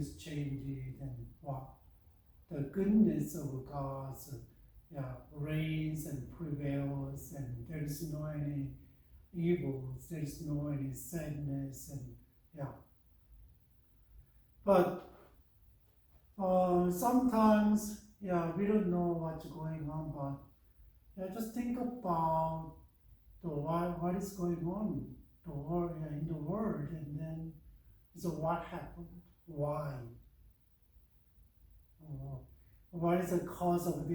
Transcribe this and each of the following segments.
is changed and what the goodness of God's reigns and prevails, and there is no any evils, there is no any sadness, and But sometimes we don't know what's going on, but just think about what is going on in the world, and then so what happened, why, what is the cause of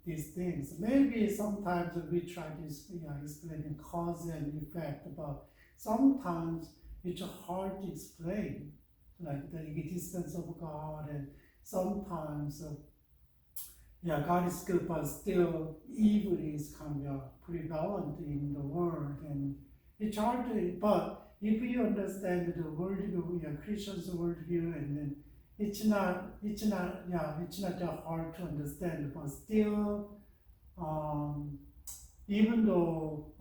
these things. Maybe sometimes we try to explain cause and effect, but sometimes it's hard to explain, like the existence of God, and sometimes God is good, but still evil is kind of prevalent in the world, and it's hard to, but if you understand the worldview, Christian's worldview, and then it's not that hard to understand, but still, even though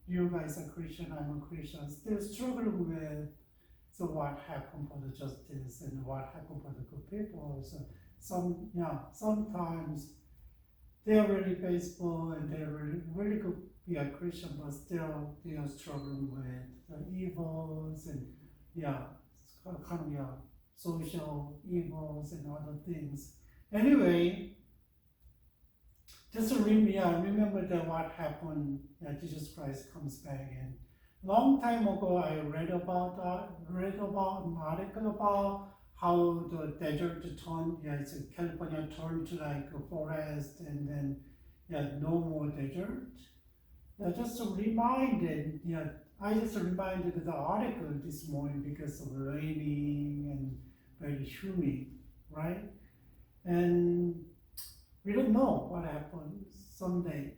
you guys are Christian, I'm a Christian, still struggling with so what happened for the justice and what happened for the good people. So sometimes they are really faithful and they are really good Christian, but still they are struggling with the evils and kind of social evils and other things. Anyway, just remember that what happened that Jesus Christ comes back. And long time ago, I read about an article about how the desert turned, California turned to like a forest, and then no more desert. I just reminded the article this morning because of raining and very humid, right? And we don't know what happens someday,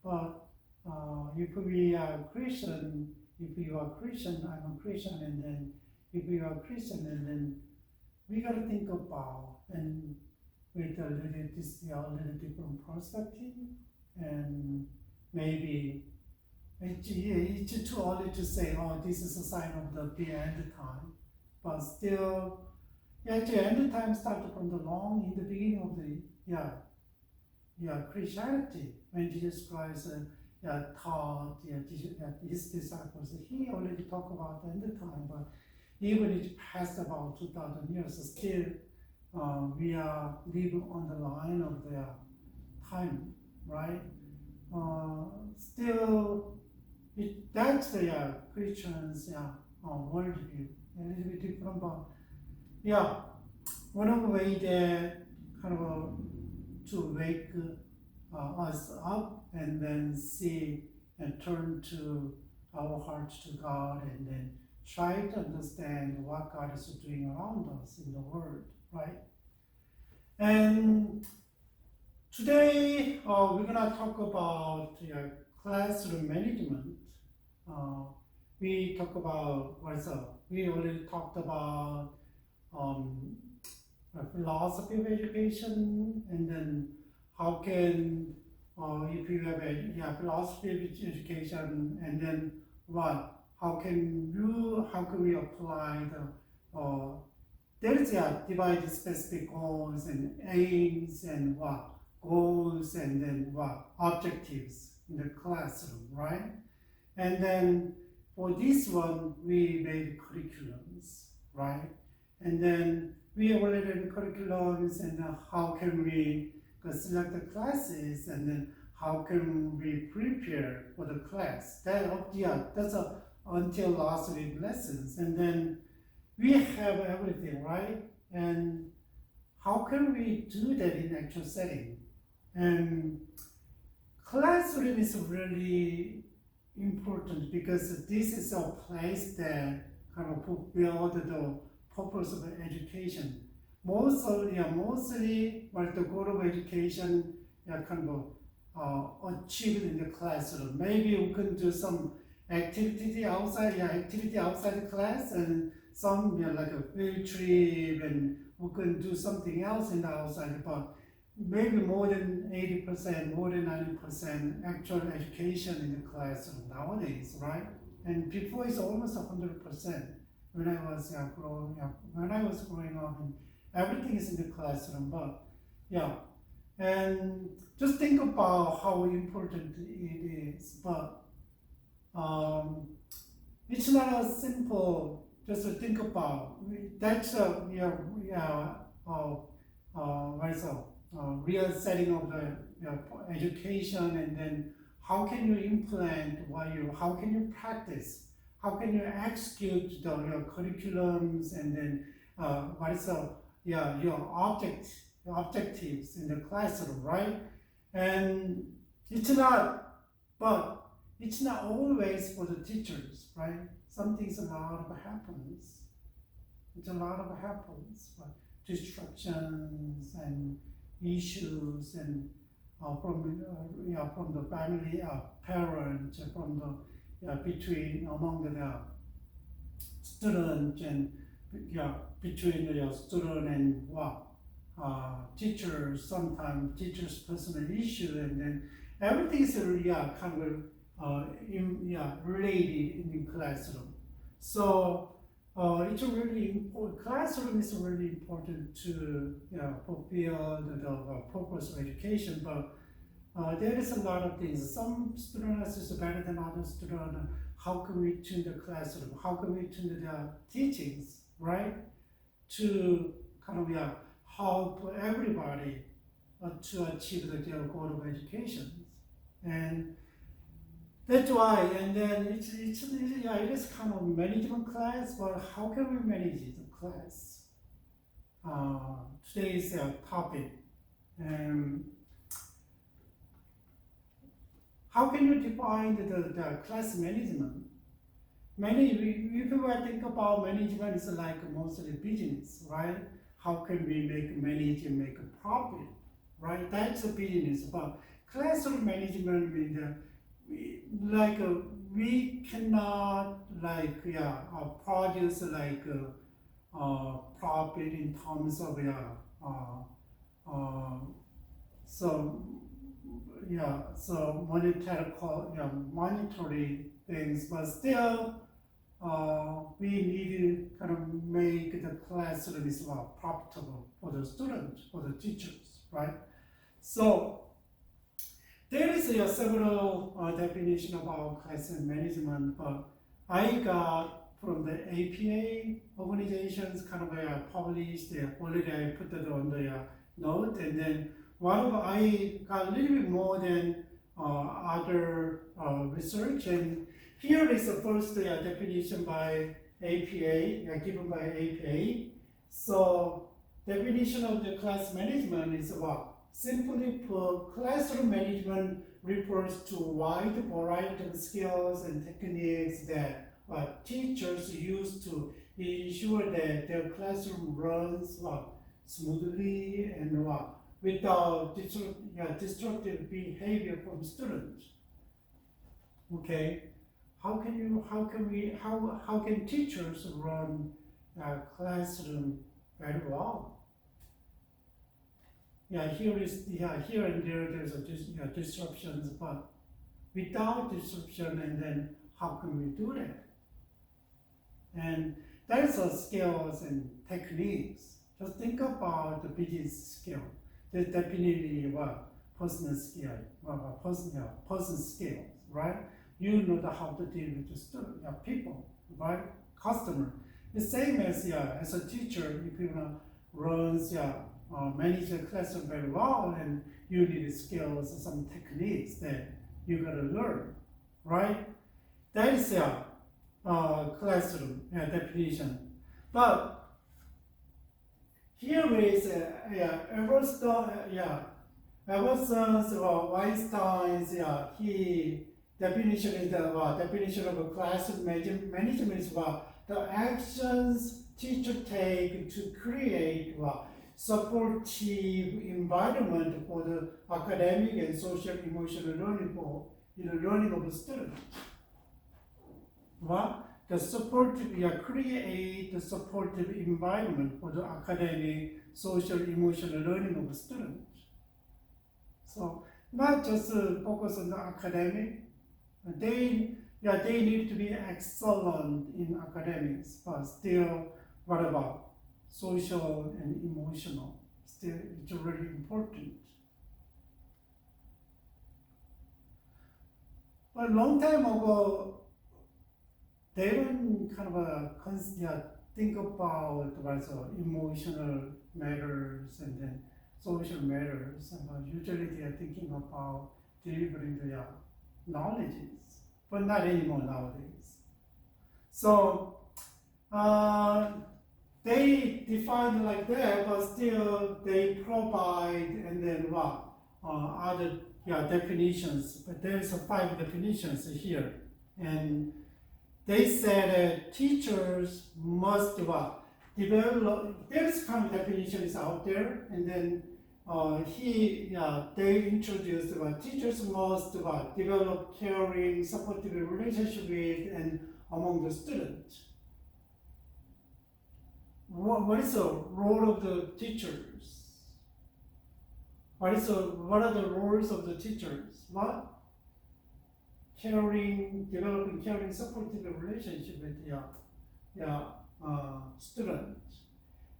but if we are Christian, if you are Christian, I'm a Christian, and then if you are Christian, and then we got to think about and with a little different perspective, and maybe it's too early to say, oh, this is a sign of the end time, but still, the end time started from in the beginning of the Christianity, when Jesus Christ taught his disciples. He already talked about the end time, but even it passed about 2,000 years, still we are living on the line of the time, right? Still, that's the Christians' worldview, a little bit different, but one of the ways that kind of to wake us up and then see and turn to our hearts to God, and then try to understand what God is doing around us in the world, right? And today we're gonna talk about classroom management. We talk about we already talked about philosophy of education, and then how can if you have a philosophy of education, and then how can we apply there is divide specific goals and aims and goals, and then objectives in the classroom, right? And then for this one we made curriculums, right? And then we already have curriculums, and how can we select the classes, and then how can we prepare for the class? That's until last week lessons, and then we have everything, right? And how can we do that in actual setting? And classroom is really important because this is a place that kind of fulfill the purpose of education. Mostly the goal of education kind of achieved in the classroom. Maybe we can do some activity outside the class, and some like a field trip, and we can do something else in the outside, but maybe more than 80%, more than 90% actual education in the classroom nowadays, right? And before it's almost 100%. when I was growing up. When I was growing up, and everything is in the classroom. But yeah, and just think about how important it is. But it's not a simple. Just to think about that's a real setting of the education, and then how can you implement how can you practice, how can you execute your curriculums, and then what is your objectives in the classroom, right? And it's not, but it's not always for the teachers, right? Some things a lot of happens. It's a lot of happens, but distractions and issues, and from the family, parents, from the between among the student, and between the student and teachers. Sometimes teachers' personal issue, and then everything is kind of related in the classroom. So it's a really important. Classroom is really important to fulfill the purpose of education. But there is a lot of things. Some students is better than other students. How can we tune the classroom? How can we tune the teachings, right? To kind of help everybody to achieve their goal of education. And that's why, and then it is kind of management class, but how can we manage the class? Today's topic. How can you define the class management? If you think about management, it's like mostly business, right? How can we manage and make a profit, right? That's a business. But classroom management means we cannot produce profit in terms of monetary things, but still we need to kind of make the classroom is profitable for the students, for the teachers, right? So there is several definition about class management, but I got from the APA organizations kind of published. Already I put that on the note, and then I got a little bit more than other research, and here is the first definition by APA, given by APA. So definition of the class management is what? Simply put, classroom management refers to a wide variety of skills and techniques that teachers use to ensure that their classroom runs smoothly and without destructive behavior from students. Okay, how can teachers run a classroom very well? Here and there's disruptions, but without disruption, and then how can we do that? And there's skills and techniques. Just think about the business skill. There's definitely personal skill, person skills, right? You know how to deal with the student, people, right? Customer. The same as a teacher, if you runs manage the classroom very well, and you need skills, some techniques that you gotta learn, right? That is classroom definition. But here is Emerson's or Weinstein's he definition is the definition of a classroom management is the actions teacher take to create supportive environment for the academic and social emotional learning learning of the student. The supportive create the supportive environment for the academic, social, emotional learning of the student. So not just focus on the academic, they yeah, they need to be excellent in academics, but still, what about social and emotional? Still, it's really important. But a long time ago, they don't kind of think about emotional matters and then social matters, and usually they are thinking about delivering their knowledges, but not anymore nowadays. So they define like that, but still they provide and then other definitions. But there's 5 definitions here, and they said teachers must develop. There's kind of definition is out there, and then they introduced teachers must develop caring, supportive relationship with and among the students. What is the role of the teachers? What are the roles of the teachers? What? Developing caring, supportive relationship with students.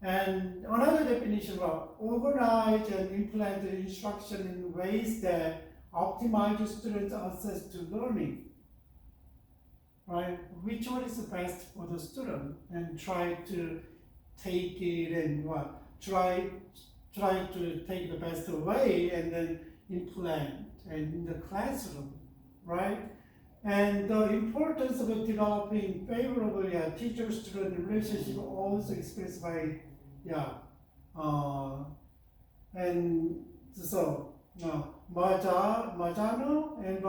And another definition organize and implement the instruction in ways that optimize students' access to learning. Right? Which one is the best for the student, and try to take it and try to take the best way and then implement and in the classroom, right? And the importance of developing favorable teacher-student relationship also expressed by and so Majano and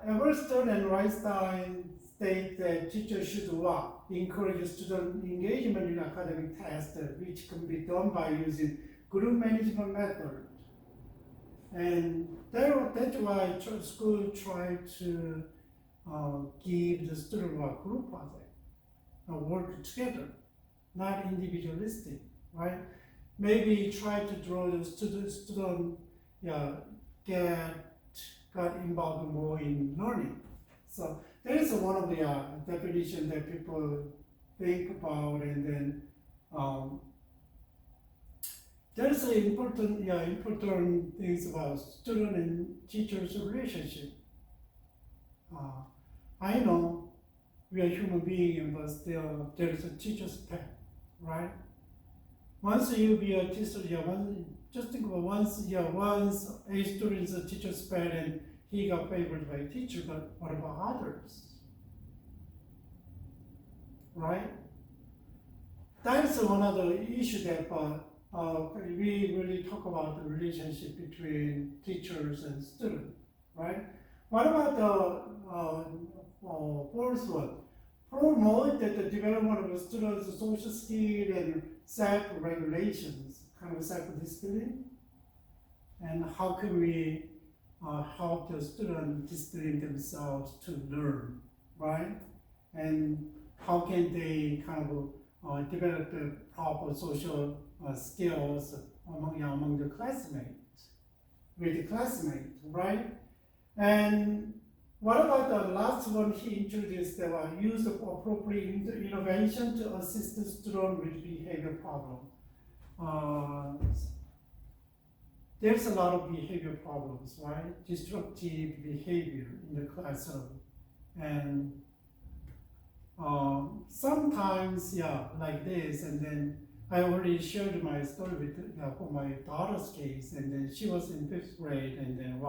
Everston and Weinstein state that teachers should encourage student engagement in academic tasks, which can be done by using group management method. And that's why school try to give the student a group project, work together, not individualistic, right? Maybe try to draw the student got involved more in learning. So that is one of the definition that people think about, and then there's important things about student and teachers relationship. I know we are human beings, but still there's a teacher's pet, right? Once you be a teacher, just think about once a student is a teacher's pet and he got favored by a teacher, but what about others? Right? That's another issue that we really talk about the relationship between teachers and students, right? What about the fourth one? Promote that the development of students' social skills and self-regulations, kind of self-discipline. And how can we help the students discipline themselves to learn, right? And how can they kind of develop the proper social skills among the classmates, with the classmates, right? And what about the last one he introduced, the use of appropriate innovation to assist the student with behavior problem? There's a lot of behavior problems, right? Disruptive behavior in the classroom. And sometimes, like this, and then I already shared my story with for my daughter's case, and then she was in 5th grade, and then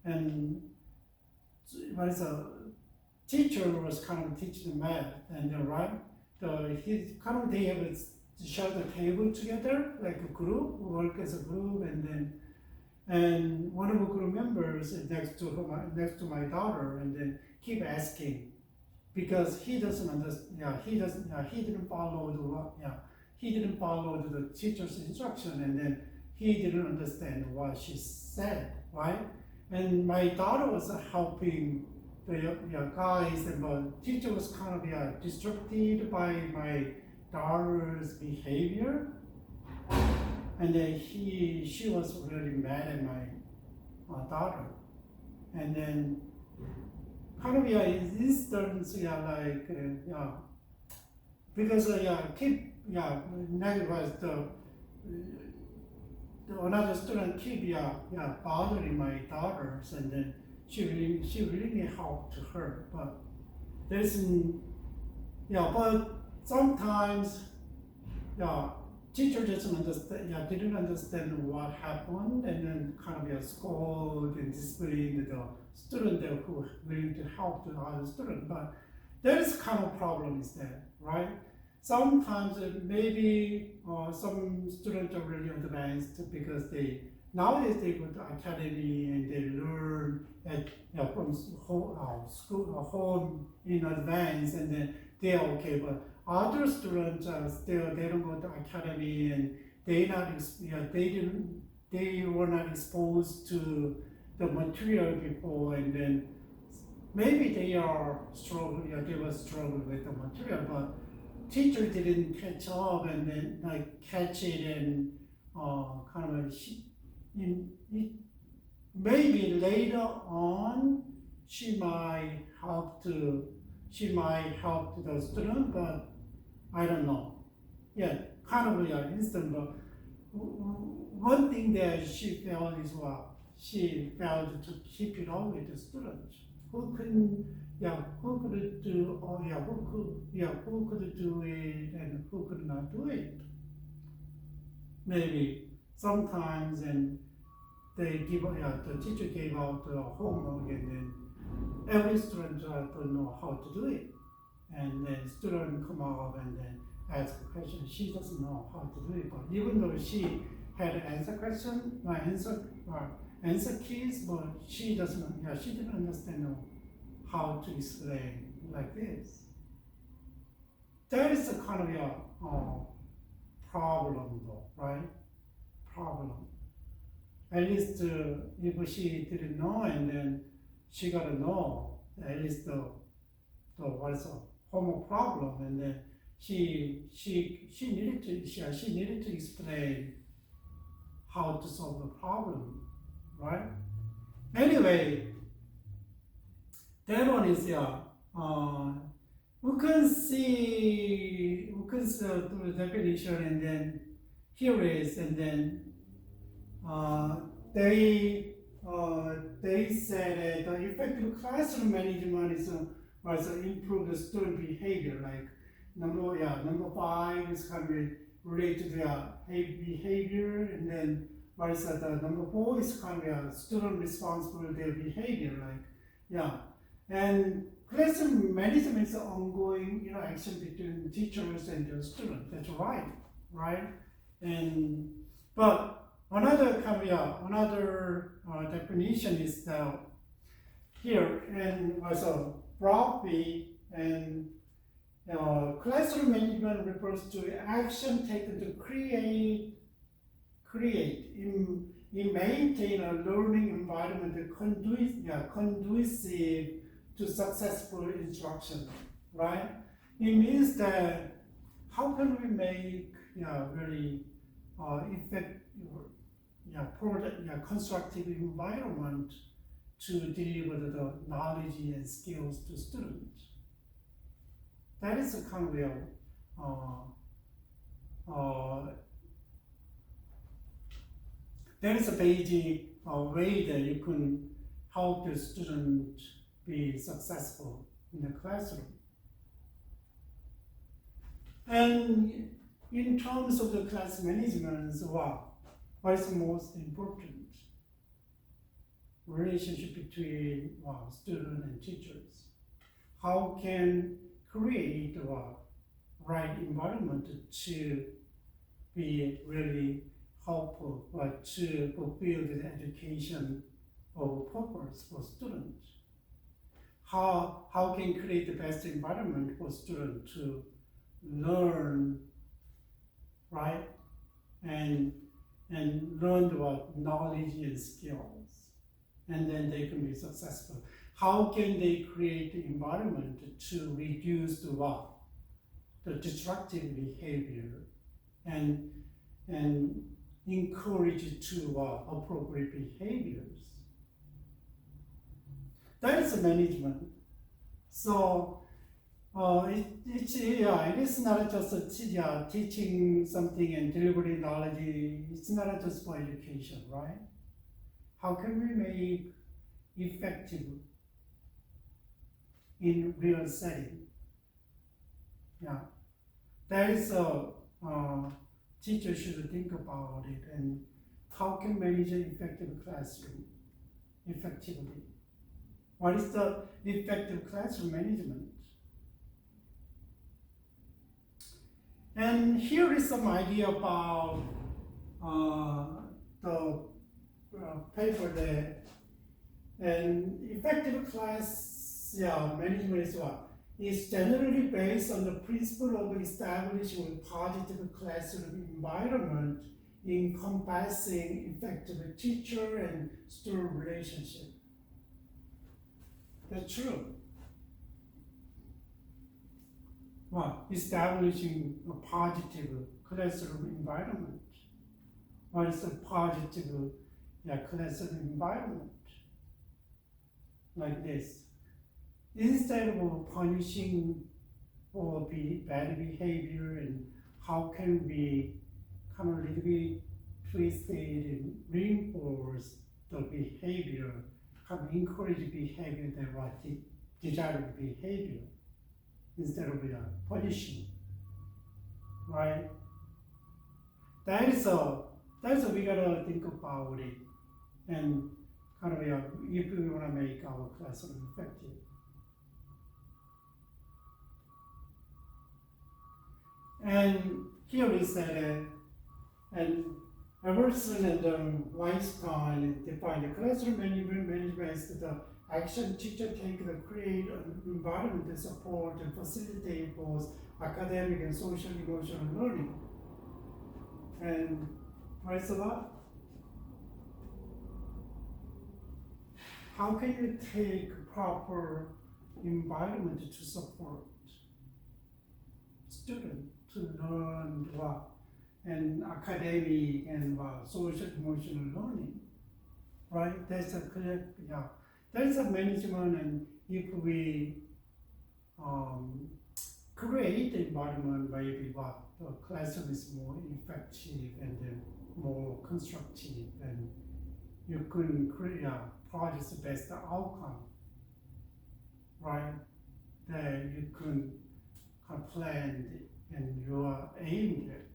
and what is a teacher was kind of teaching math, and then they have to share the table together like a group, work as a group, and one of the group members is next to my daughter, and then keep asking because he doesn't understand. He didn't follow the teacher's instruction, and then he didn't understand what she said, right? And my daughter was helping the guys, and the teacher was kind of distracted by my daughter's behavior, and then she was really mad at my daughter, and then kind of instance, like because keep nevertheless the another student keep bothering my daughters, and then she really need help to her, but there's but sometimes teacher doesn't understand, didn't understand what happened, and then kind of scold and discipline the student there who willing to help the other student. But there is kind of problem is there, right? Sometimes maybe some students are really advanced because nowadays they go to academy and they learn at from home in advance, and then they are okay. But other students still they don't go to academy, and they were not exposed to the material before, and then maybe they are struggling. They were struggling with the material, but teacher didn't catch up, and then catch it, and kind of maybe later on she might help the student, but I don't know. Kind of instant. But one thing that she felt is she failed to keep it up with the students. Who could do? Who could do it and who could not do it? Maybe sometimes, and they give the teacher gave out the homework, and then every student don't know how to do it, and then student come up and then ask a question. She doesn't know how to do it, but even though she had answer question, answer keys, but she doesn't. She didn't understand how to explain like this. That is a kind of problem, though, right? Problem. At least if she didn't know, and then she got to know at least the what's a homework problem, and then she needed to explain how to solve the problem, right? Anyway, that one is we can see the definition, and then here is, and then they said the effective classroom management was improve the student behavior. Like number 5 is kind of related to their behavior, and then the number 4 is kind of student responsible for their behavior. And classroom management is an ongoing interaction between teachers and the student. That's right? And but another definition is here, and also broadly, and classroom management refers to action taken to create in maintain a learning environment conducive to successful instruction, right? It means that how can we make really effective, constructive environment to deliver the knowledge and skills to students. That is a kind of that is a basic way that you can help the student be successful in the classroom. And in terms of the class management, what is most important? Relationship between student and teachers. How can create a right environment to be really helpful, to fulfill the education of purpose for students? How can create the best environment for students to learn, right? And learn about knowledge and skills, and then they can be successful. How can they create the environment to reduce the destructive behavior, and encourage to appropriate behaviors? That is management. So it is not just teaching something and delivering knowledge. It's not just for education, right? How can we make effective in real setting? Yeah, that is a teacher should think about it, and how can manage an effective classroom effectively? What is the effective classroom management? And here is some idea about the paper there. And effective class management is what? Is generally based on the principle of establishing a positive classroom environment encompassing effective teacher and student relationship. That's true. What? Establishing a positive classroom environment. What is a positive classroom environment? Like this. Instead of punishing for bad behavior, and how can we kind of little bit twist it and reinforce the behavior, kind of encourage behavior that was desired behavior instead of punishing, right? That's we gotta think about it, and kind of if we wanna make our classroom effective. And here is that, and Emerson and Weinstein define the classroom management as the action teacher take to create an environment to support and facilitate both academic and social emotional learning. And praise the Lord. How can you take proper environment to support students to learn and academic and social emotional learning, right? That's a clear, That's a management, and if we create the environment, maybe the classroom is more effective and then more constructive, and you can create produce the best outcome, right? That you can plan and you are aimed at.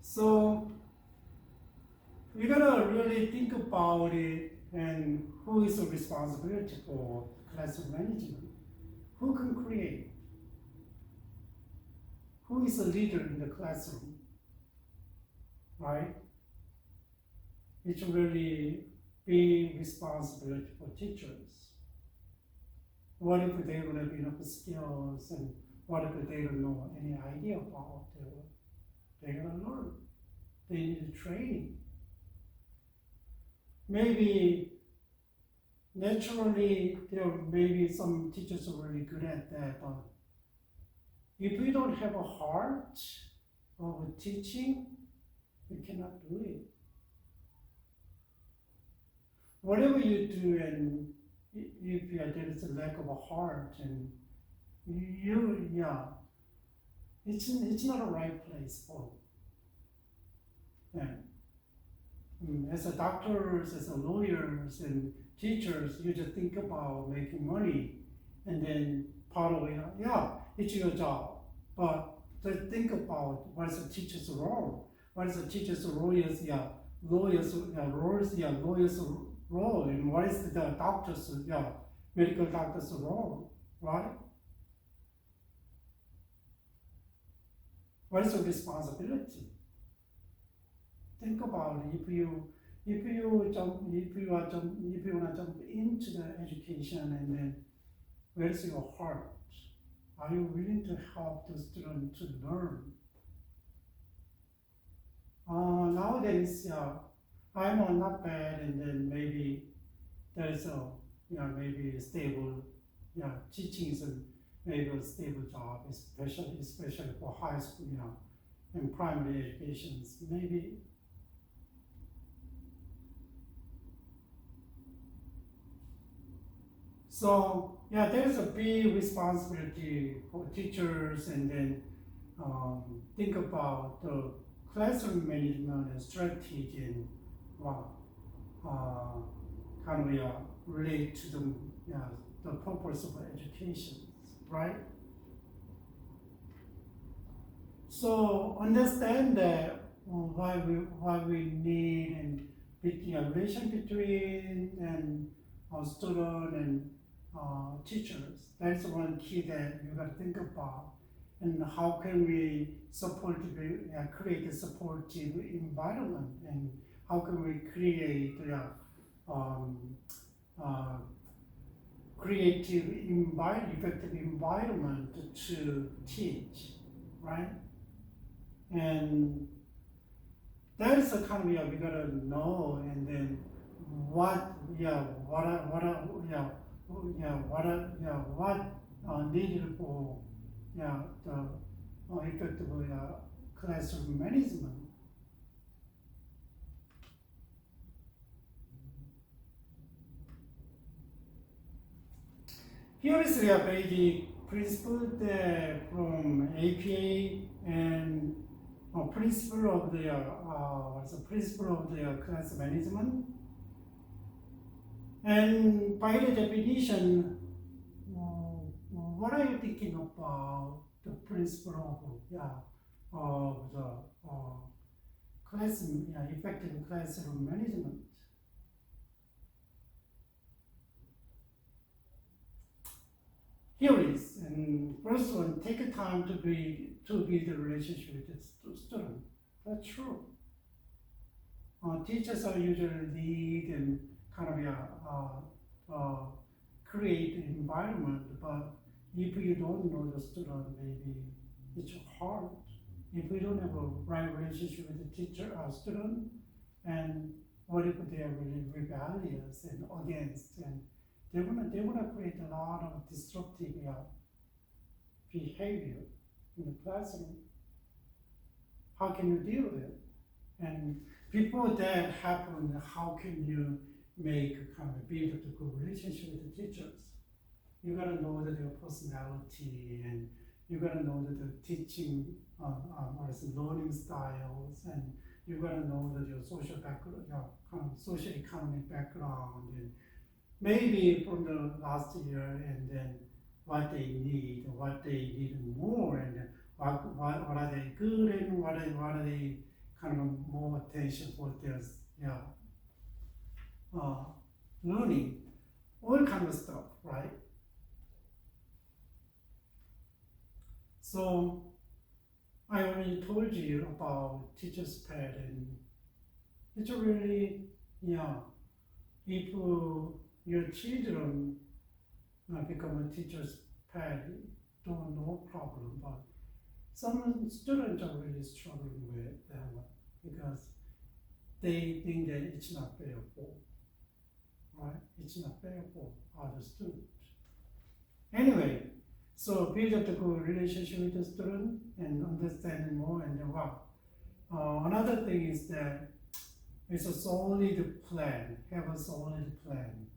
So we gotta really think about it, and who is the responsibility for classroom management? Who can create? Who is the leader in the classroom? Right? It's really big responsibility for teachers. What if they don't have enough skills, and what if they don't know any idea about it? They're gonna learn. They need training. Maybe naturally there may be some teachers are really good at that, but if we don't have a heart of teaching, we cannot do it. Whatever you do, and if there is a lack of a heart, and it's not a right place for. And as a doctors, as a lawyers, and teachers, you just think about making money, and then part of it, it's your job. But to think about what is the teacher's role, what is the teacher's lawyers' role, and what is the doctor's, medical doctor's role, right? What is the responsibility? Think about it. If you wanna jump into the education, and then where's your heart? Are you willing to help the student to learn? Nowadays, I'm not bad, and then maybe there's maybe stable, teaching is maybe a stable job, especially for high school, and primary educations, maybe. So yeah, there's a big responsibility for teachers, and then think about the classroom management and strategy and what kind of relate to the purpose of education, right? So understand that why we need and relation between and student and teachers. That's one key that you got to think about. And how can we create a supportive environment, and how can we create creative effective environment to teach, right? And that is the kind of we gotta know, and then what needed for the effective classroom management. Here is the basic principle from APA and principle of the principle of the class management. And by the definition, what are you thinking about the principle of the effective classroom management? Here it is, and first one, take a time to build the relationship with the student. That's true. Teachers are usually lead and kind of create an environment, but if you don't know the student, maybe it's hard. If we don't have a right relationship with the teacher or student, and what if they are really rebellious and against, and they're gonna create a lot of disruptive behavior in the classroom. How can you deal with it? And before that happen, how can you make a kind of build a good relationship with the teachers? You gotta know that their personality, and you gotta know that the teaching learning styles, and you gotta know that your social background, kind of social economic background, and maybe from the last year, and then what they need more, and what are they good in, what are they kind of more attention for their learning, all kind of stuff, right? So I already told you about teacher's pet, and it's really, if your children become a teacher's pet, no problem, but some students are really struggling with that one because they think that it's not fair for, right? It's not fair for other students. Anyway, so build up the good relationship with the student and understanding more, and then another thing is that it's a solid plan, have a solid plan.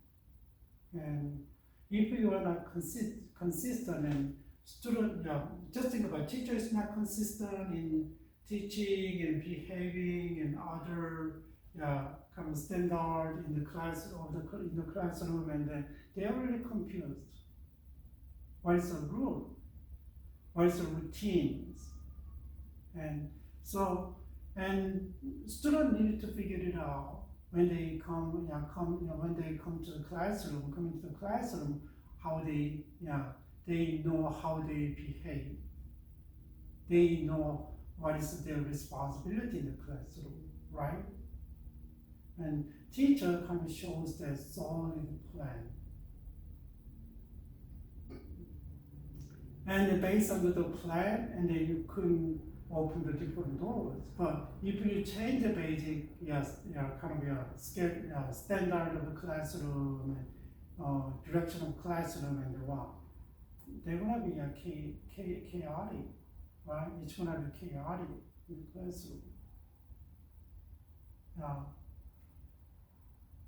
And if you are not consistent and student, just think about teacher is not consistent in teaching and behaving and other kind of standard in the class in the classroom, and then they are really confused. What is the rule? What is the routines? And so, and students need to figure it out when they come to the classroom, how they know how they behave. They know what is their responsibility in the classroom, right? And teacher kind of shows that solid plan. And based on the plan, and then you couldn't open the different doors. But if you change the basic, standard of the classroom, and direction of classroom, and they're gonna be chaotic, right? It's gonna be chaotic in the classroom.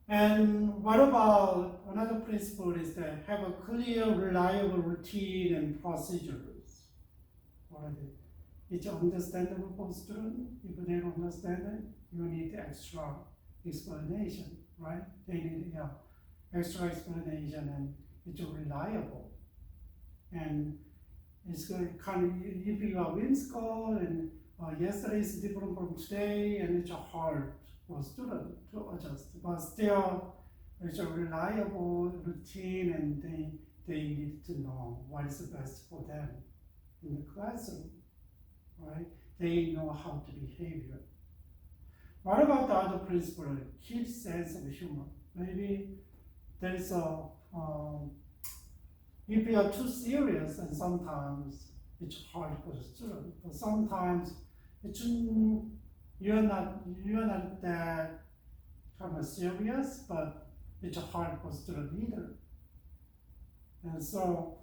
And what about another principle is that have a clear, reliable routine and procedures. What are they? It's understandable for students. If they don't understand it, you need extra explanation, right? They need extra explanation, and it's reliable. And it's good, kind of, if you are in school and yesterday is different from today, and it's hard for students to adjust, but still it's a reliable routine, and they need to know what is the best for them in the classroom, right? They know how to behave. What about the other principle? Keep sense of humor. Maybe there is a if you are too serious, and sometimes it's hard for the student, but sometimes you're not that kind of serious, but it's hard for student either. And so,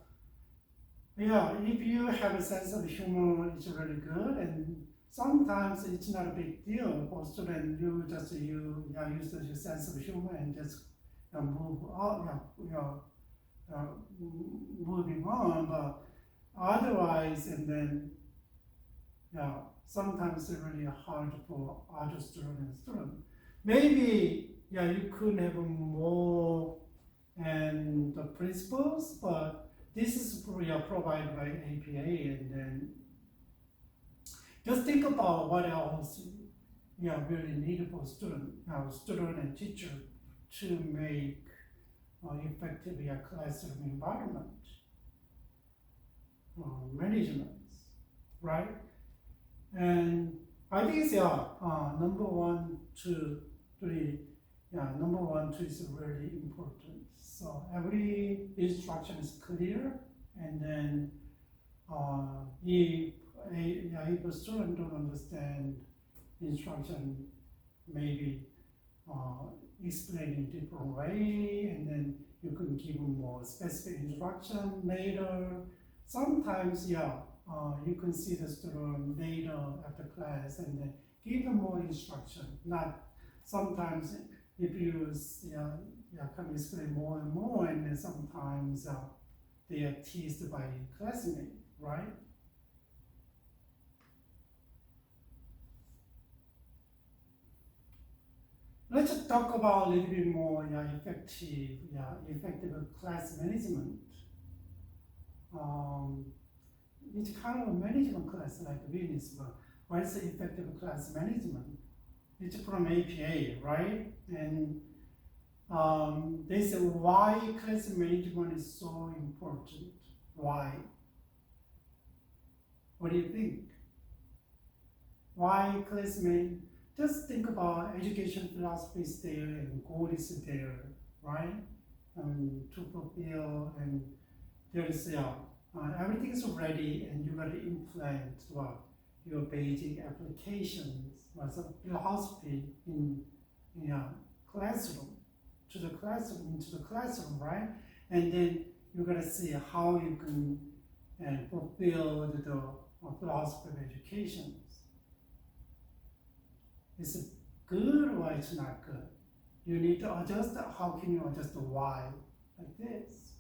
if you have a sense of humor, it's really good. And sometimes it's not a big deal for student. You just use your sense of humor and just move out. Moving on, but otherwise, and then sometimes it's really hard for other students. Maybe you could have more and the principles, but this is provided by APA, and then just think about what else really needed for student and teacher to make effective classroom environment, management, right? And I think it's number 1, 2, 3. Number 1, 2 is really important. So every instruction is clear, and then if a student don't understand instruction, maybe explain in different way, and then you can give them more specific instruction later. Sometimes, you can see the student later after class and then give them more instruction. Not sometimes if you can explain more and more, and then sometimes they are teased by classmates, right? Let's talk about a little bit more effective class management. It's kind of a management class like Venus, but what is effective class management? It's from APA, right? And they say why class management is so important. Why? What do you think? Why class management? Just think about education philosophy is there and goal is there, right? To fulfill, and there is everything is ready, and you got to implement your basic applications, so philosophy in classroom, into the classroom, right? And then you got to see how you can fulfill the philosophy of education. Is it good or it's not good? You need to adjust. How can you adjust the why like this?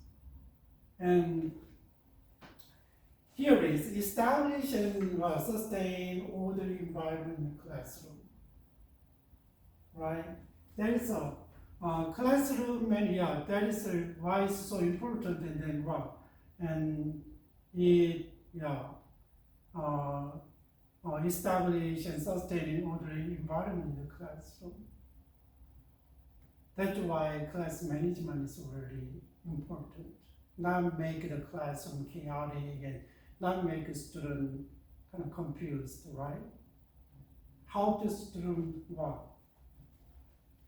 And here is establish and sustain orderly environment in the classroom. Right? That is a classroom, and that is why it's so important. And then what? And it establish and sustain an orderly environment in the classroom. That's why class management is really important. Not make the classroom chaotic and not make a student kind of confused, right? Help the student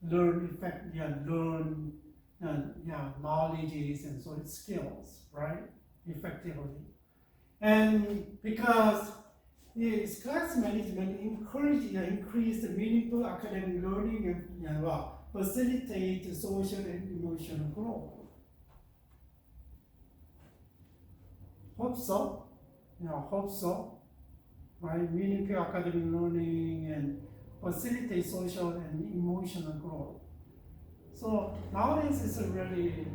learn knowledges and sort of skills, right? Effectively. And because class management increase the meaningful academic learning and facilitate social and emotional growth. Hope so. Right? Meaningful academic learning and facilitate social and emotional growth. So nowadays it's really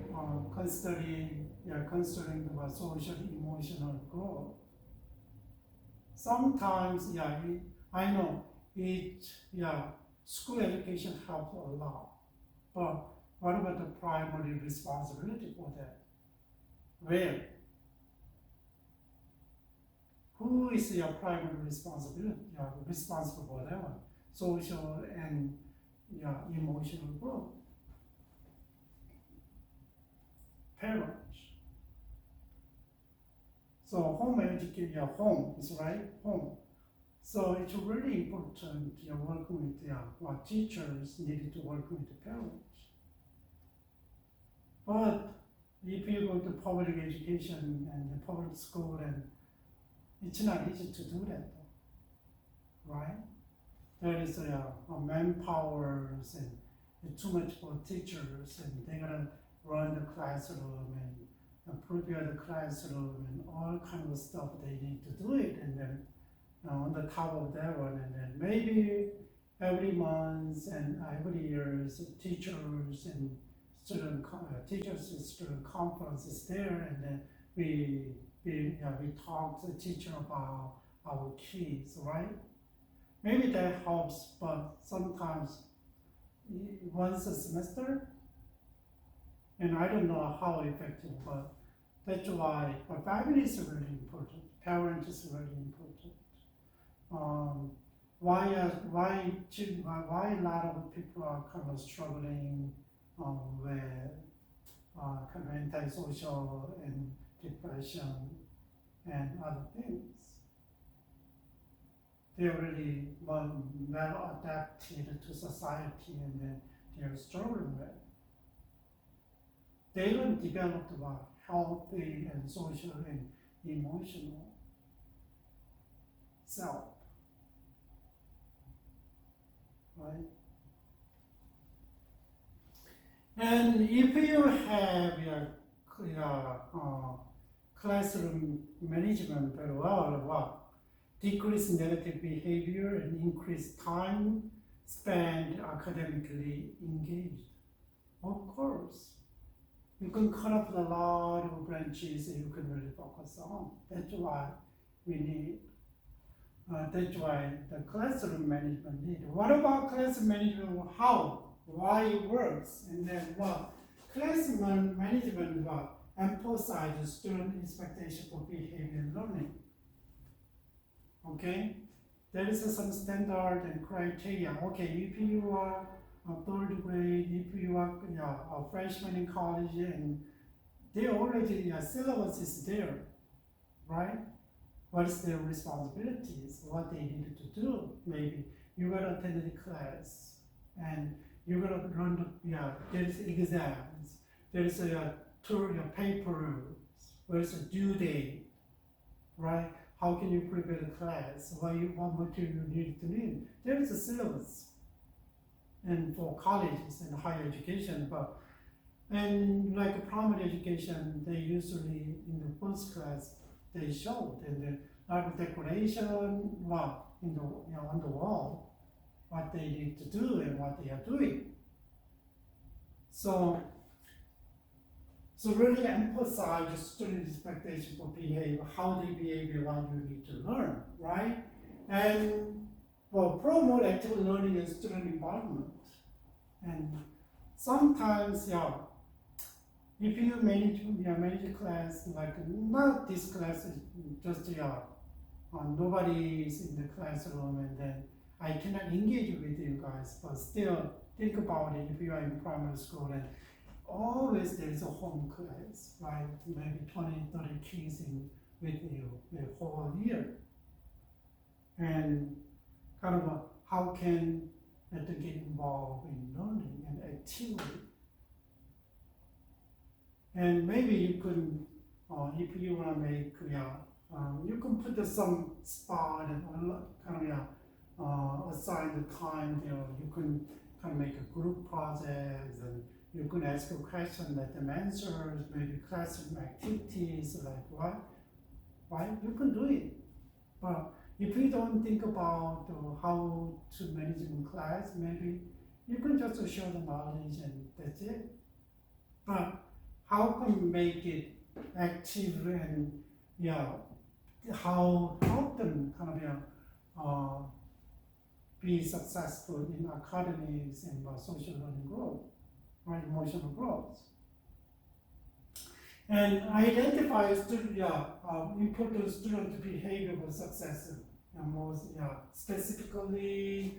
considering the social emotional growth. Sometimes, I know school education helps a lot, but what about the primary responsibility for that? Where? Who is your primary responsibility? Responsible for that one? Social and emotional growth. Parents. So home education, home is right, home. So it's really important working with what teachers needed to work with the parents. But if you go to public education and the public school, and it's not easy to do that, right? There is manpower and too much for teachers, and they're gonna run the classroom and prepare the classroom and all kind of stuff they need to do it, and then on the top of that one, and then maybe every month and every year, teachers and teachers and student conference is there, and then we talk to the teacher about our kids, right? Maybe that helps, but sometimes once a semester, and I don't know how effective, but that's why family is really important. Parents is really important. Why a lot of people are kind of struggling with kind of antisocial and depression and other things. They're really well adapted to society, and then they're struggling with. They don't develop healthy and social and emotional self, right? And if you have your classroom management very well, decrease negative behavior and increase time spent academically engaged. Of course, you can cut off a lot of branches and you can really focus on. That's why we need. That's why the classroom management need. What about classroom management? How? Why it works? And then what? Classroom management emphasizes student expectation for behavior learning. Okay, there is some standard and criteria. Okay, if you are a third grade, if you are a freshman in college, and they already syllabus is there, right? What is their responsibilities? What they need to do? Maybe you gotta attend the class, and you gotta run there is exams, there is a papers, where is a due date, right? How can you prepare the class? What material you need to learn? There is a syllabus, and for colleges and higher education, and like primary education, they usually in the first class they showed, and then like decoration, in the on the wall, what they need to do and what they are doing. So really emphasize student expectation for behavior, how they behave, what you need to learn, right? And promote active learning and student involvement. And sometimes, if you manage a class, like not this class, just nobody is in the classroom, and then I cannot engage with you guys, but still think about it. If you are in primary school, and always there is a home class, right? Maybe 20, 30 kids with you the whole year. And kind of how can they get involved in learning and activity? And maybe you could, if you want to make, you can put some spot and kind of assign the time. You can kind of make a group project, and you can ask a question, let them answer, maybe classroom activities, like what, right? You can do it. But if you don't think about how to manage in class, maybe You can just share the knowledge and that's it. But how can you make it active and how help them kind of be successful in academics and social learning growth, right? Emotional growth. And identify important student behavioral success. And most specifically,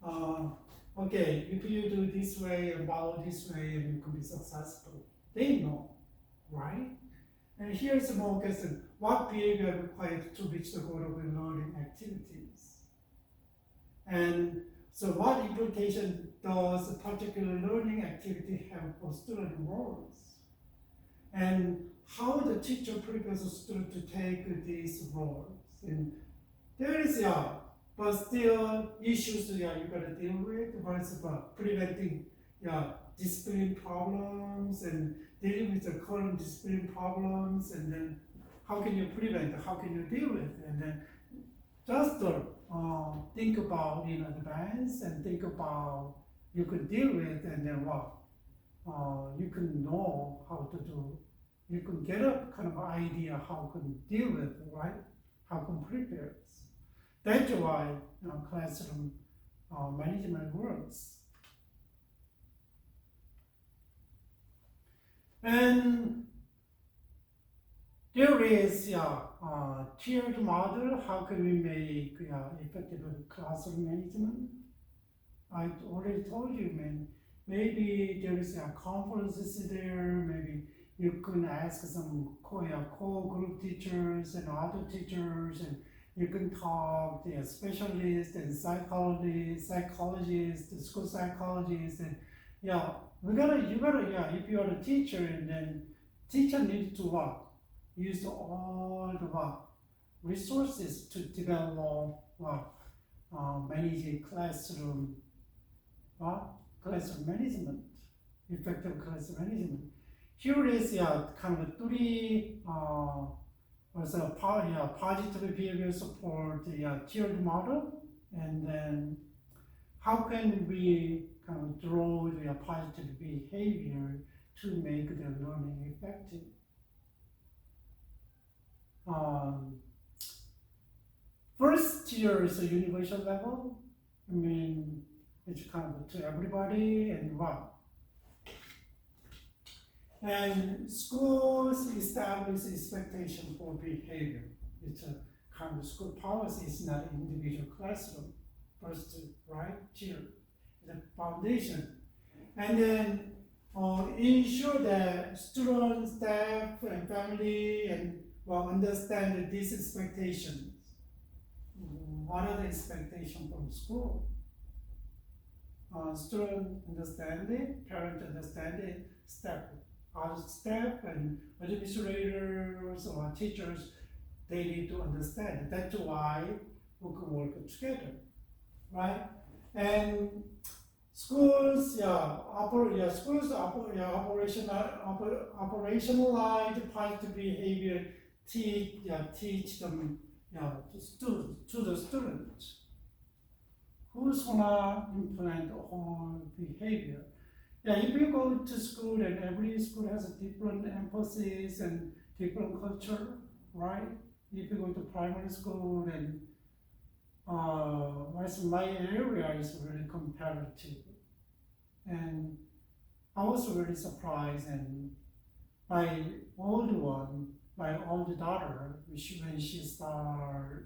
okay, if you do this way and follow this way, and you can be successful. They know, right? And here's a more question: what behavior required to reach the goal of learning activities? And so, what implication does a particular learning activity have for student roles? And how the teacher prepares a student to take these roles? And there is but still issues you gotta deal with. What's about preventing discipline problems and dealing with the current discipline problems, and then how can you prevent? How can you deal with? And then just think about in advance and think about you can deal with, and then what you can know how to do. You can get a kind of idea how can deal with, right? How can prepare. That's why classroom management works. And there is tiered model. How can we make effective classroom management? I already told you, man. Maybe there is conferences there. Maybe you can ask some co-group teachers and other teachers, and you can talk to specialists and psychologists, school psychologists, and you gotta, if you're a teacher, and then teacher needs to use all the resources to develop manage classroom management, effective classroom management. Here is kind of three positive behavior support, tiered model, and then how can we kind of draw the positive behavior to make the learning effective. First tier is a universal level. I mean, it's kind of to everybody and And schools establish expectation for behavior. It's a kind of school policy, it's not individual classroom. First, right, tier, the foundation. And then ensure that students, staff, and family understand these expectations. What are the expectations from school? Student understand it, parent understand it, staff and administrators or teachers, they need to understand. That's why we can work together, right? And schools, operationalize positive behavior, teach them, to the students. Who's gonna implement all behavior? If you go to school, and every school has a different emphasis and different culture, right? If you go to primary school, and my area is really competitive, and I was really surprised. And my older daughter, when she started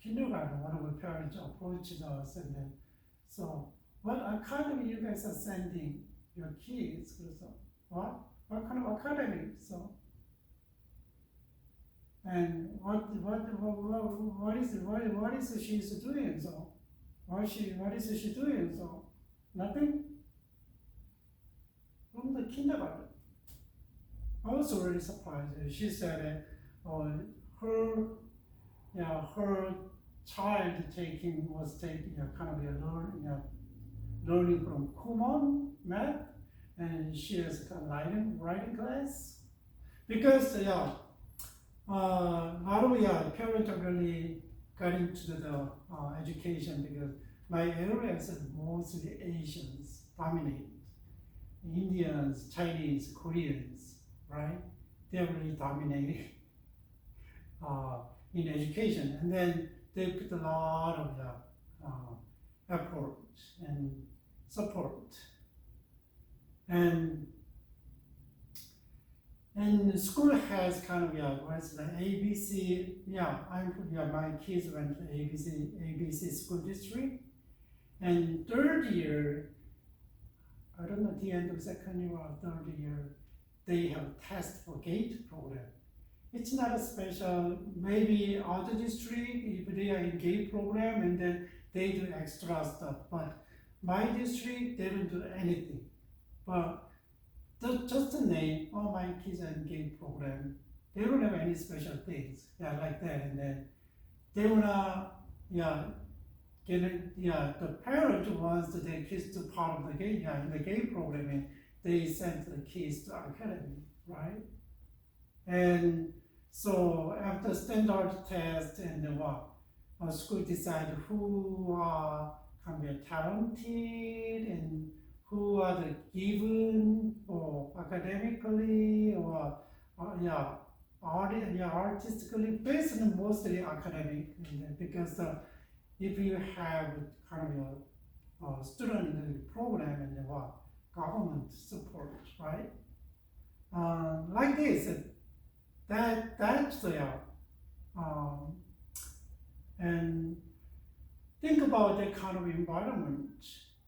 kindergarten, one of her parents approached us, and then what academy you guys are sending your kids? So, what kind of academy? So, and what is she's doing? So, what is she doing? So, nothing from the kindergarten. I was really surprised. She said, her child was taking kind of learning from common math, and she has a writing class, because not only parents really got into the education, because my area is mostly Asians dominate. Indians, Chinese, Koreans, right? They're really dominating in education, and then they put a lot of effort and support, and school has kind of what's the ABC. My kids went to ABC school district, and third year, I don't know, at the end of second year or third year, they have test for GATE program. It's not a special, maybe other district, if they are in GATE program, and then they do extra stuff. But my district, they don't do anything. But just the name, oh, my kids are in GATE program. They don't have any special things, like that. And then they wanna, the parent wants their kids to part of the GATE, in the GATE program, and they send the kids to academy, right? And so after standard test and school decide who are talented and who are the given or academically or artistically, based on mostly academic, because if you have student in the program and government support, right? Like this, that's and think about that kind of environment.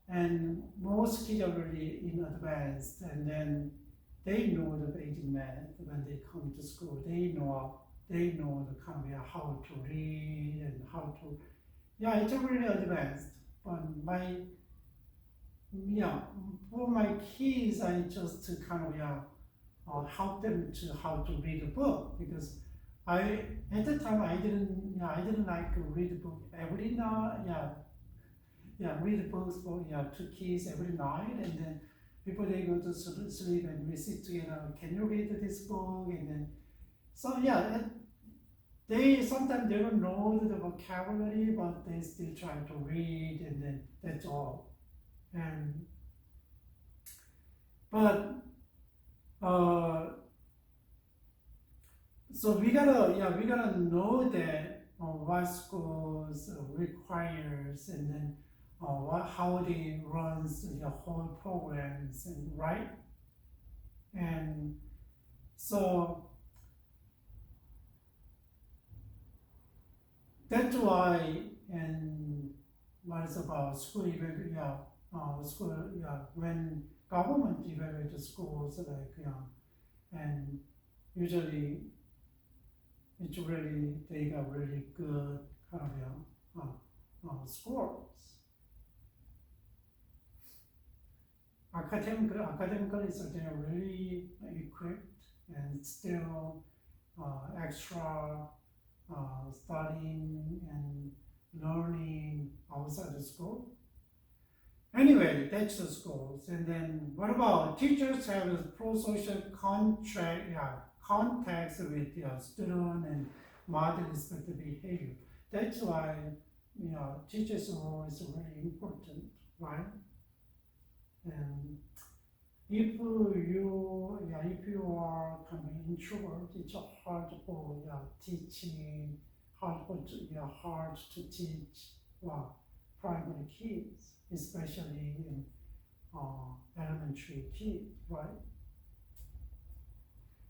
And most kids are really in advanced, and then they know the basic math when they come to school. They know the how to read and how to, it's really advanced. But for my kids, I just help them to how to read a book, because at the time I didn't like to read a book every night. Read books for two kids every night, and then before they go to sleep, and we sit together. Can you read this book? And then they sometimes they don't know the vocabulary, but they still try to read, and then that's all. And so we gotta know that what schools requires, and then how they runs the whole programs, and right. And so that's why, and what is about school when government evaluate schools, and usually it's really, they got really good scores. Academically, so they are really equipped, and still extra studying and learning outside the school. Anyway, that's the schools. And then what about teachers have a pro-social contacts with student and model respective behavior. That's why teachers' role is really important, right? And if you are introvert, it's hard for teaching, hard to teach primary kids, especially in elementary kids, right?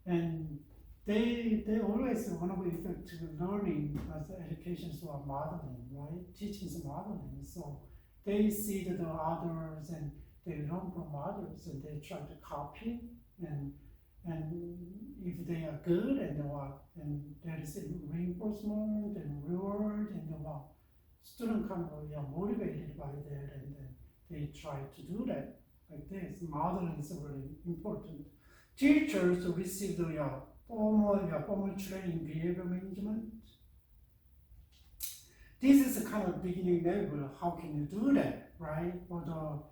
And they always want to effect learning as education is modeling, right? Teaching is modeling. So they see the others and they learn from others, and they try to copy, and if they are good, and there is reinforcement and reward, and student motivated by that, and then they try to do that like this. Modeling is really important. Teachers receive the formal training in behavior management. This is the kind of beginning level. How can you do that, right? For the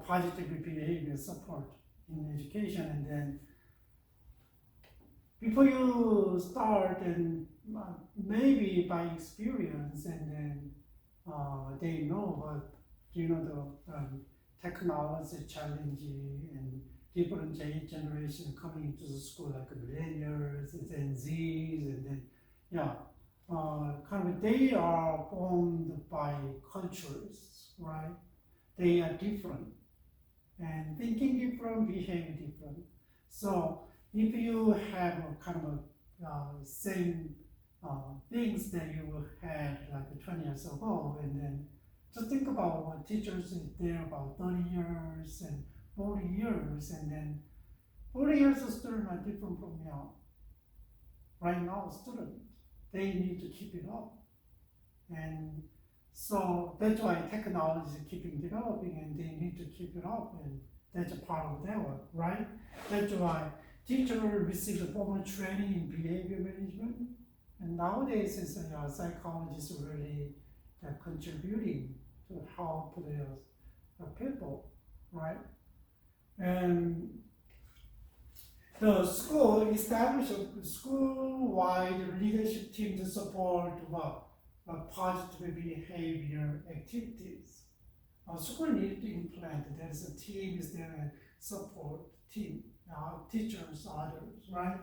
positive behavior support in education, and then before you start, and maybe by experience, and then they know, but you know the technology challenge and different generation coming into the school like millennials and Gen Zs and then kind of they are formed by cultures, right? They are different and thinking different, behaving different. So if you have a kind of same things that you had like 20 years ago, and then just think about what teachers is there about 30 years and 40 years, and then 40 years of students are different from right now student. They need to keep it up. And so that's why technology is keeping developing and they need to keep it up, and that's a part of their work, right? That's why teachers receive the formal training in behavior management, and nowadays it's psychologists really contributing to help the people, right? And the school established a school-wide leadership team to support positive behavior activities. School needs to implement. There is a team, is there a support team, teachers, others, right?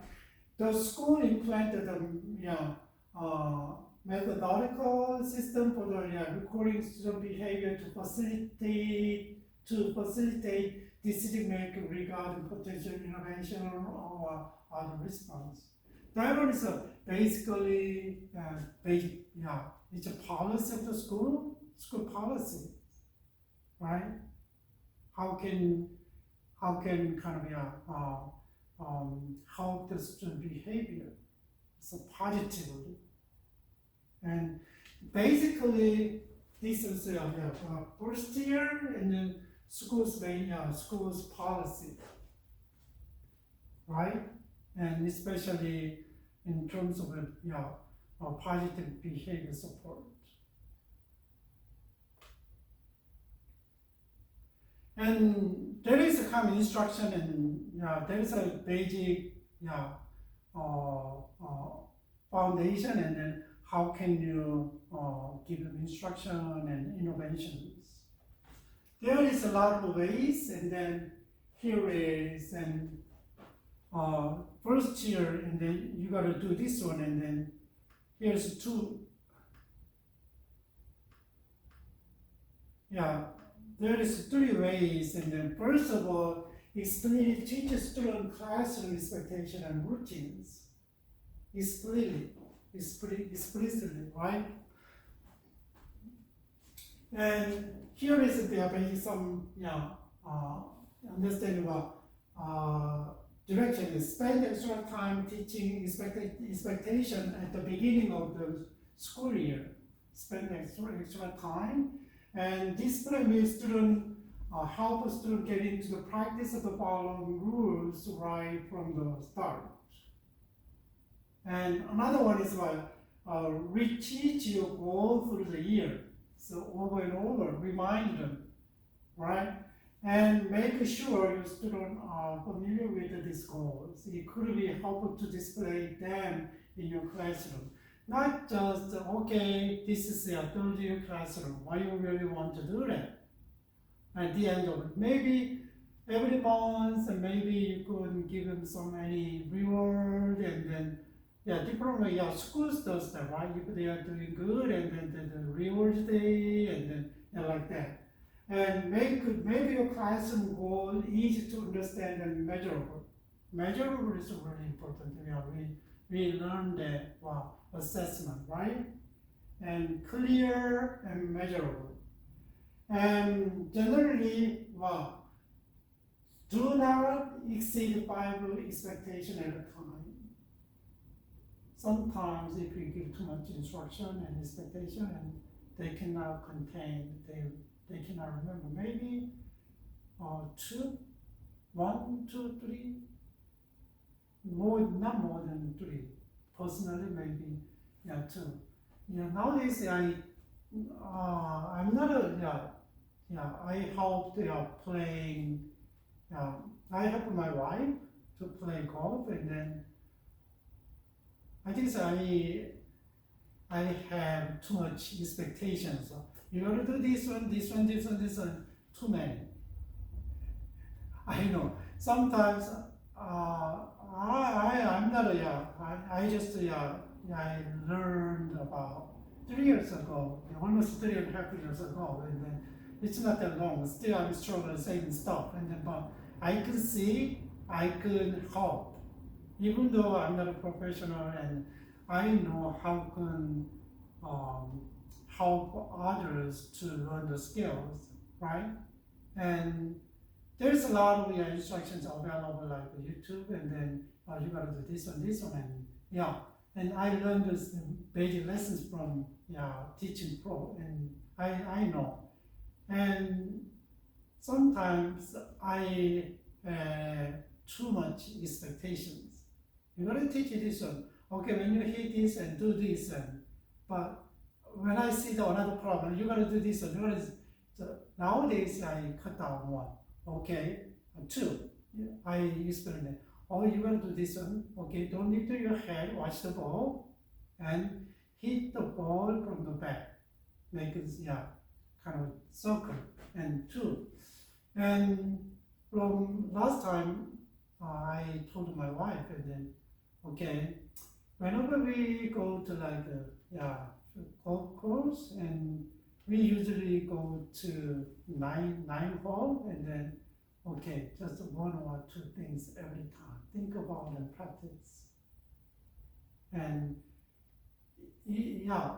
The school implanted a methodological system for the recording student behavior to facilitate decision making regarding potential intervention or other response. That one is basically it's a policy of the school policy, right? How can kind of help the student behavior so positively, and basically this is first year and then school's policy, right? And especially in terms of positive behavior support. And there is a kind of instruction, and there is a basic foundation, and then how can you give them instruction and interventions. There is a lot of ways, and then here is, and first year, and then you gotta do this one, and then here's two. There is three ways, and then first of all, teach student classroom expectation and routines explicitly, right? And here is basically some understanding about direction. Spend extra time teaching expectation at the beginning of the school year. Spend extra time, and this will student help a student get into the practice of the following rules right from the start. And another one is reteach your goal through the year. So over and over, remind them, right? And make sure your students are familiar with these goals. It could be helpful to display them in your classroom. Not just, okay, this is a third year classroom, why you really want to do that? At the end of it, maybe every month, and maybe you could give them so many reward, and then different way. Schools does that, right? If they are doing good, and then the reward day, and then like that. And maybe your classroom goal easy to understand and measurable. Measurable is really important. We learned that assessment, right? And clear and measurable. And generally, do not exceed 5 expectations at a time. Sometimes if you give too much instruction and expectation, and they cannot contain, they cannot remember. Maybe 2, 1, 2, 3, not more than 3. Personally, maybe 2. Nowadays I'm not I help playing. I help my wife to play golf, and then I think I have too much expectations. You gotta do this one, this one, this one, this one. Too many. I know. Sometimes I'm not I just I learned about 3 years ago, almost 3.5 years ago, and then it's not that long. Still, I'm struggling same stuff, and then but I can see I could help, even though I'm not a professional, and I know how can help others to learn the skills, right? And there's a lot of instructions available like YouTube, and then you gotta do this one, and yeah. And I learned this basic lessons from teaching pro, and I know. And sometimes I too much expectations. You gotta teach this one. Okay, when you hit this and do this, and but when I see the another problem, you gotta do this one. You gotta, so nowadays I cut down one. Okay, two. I explain it. Oh, you gotta do this one. Okay, don't lift your head. Watch the ball, and hit the ball from the back. Make it kind of circle. And two. And from last time, I told my wife, and then okay, whenever we go to like golf course, and we usually go to nine hole, and then okay, just 1 or 2 things every time. Think about and practice. And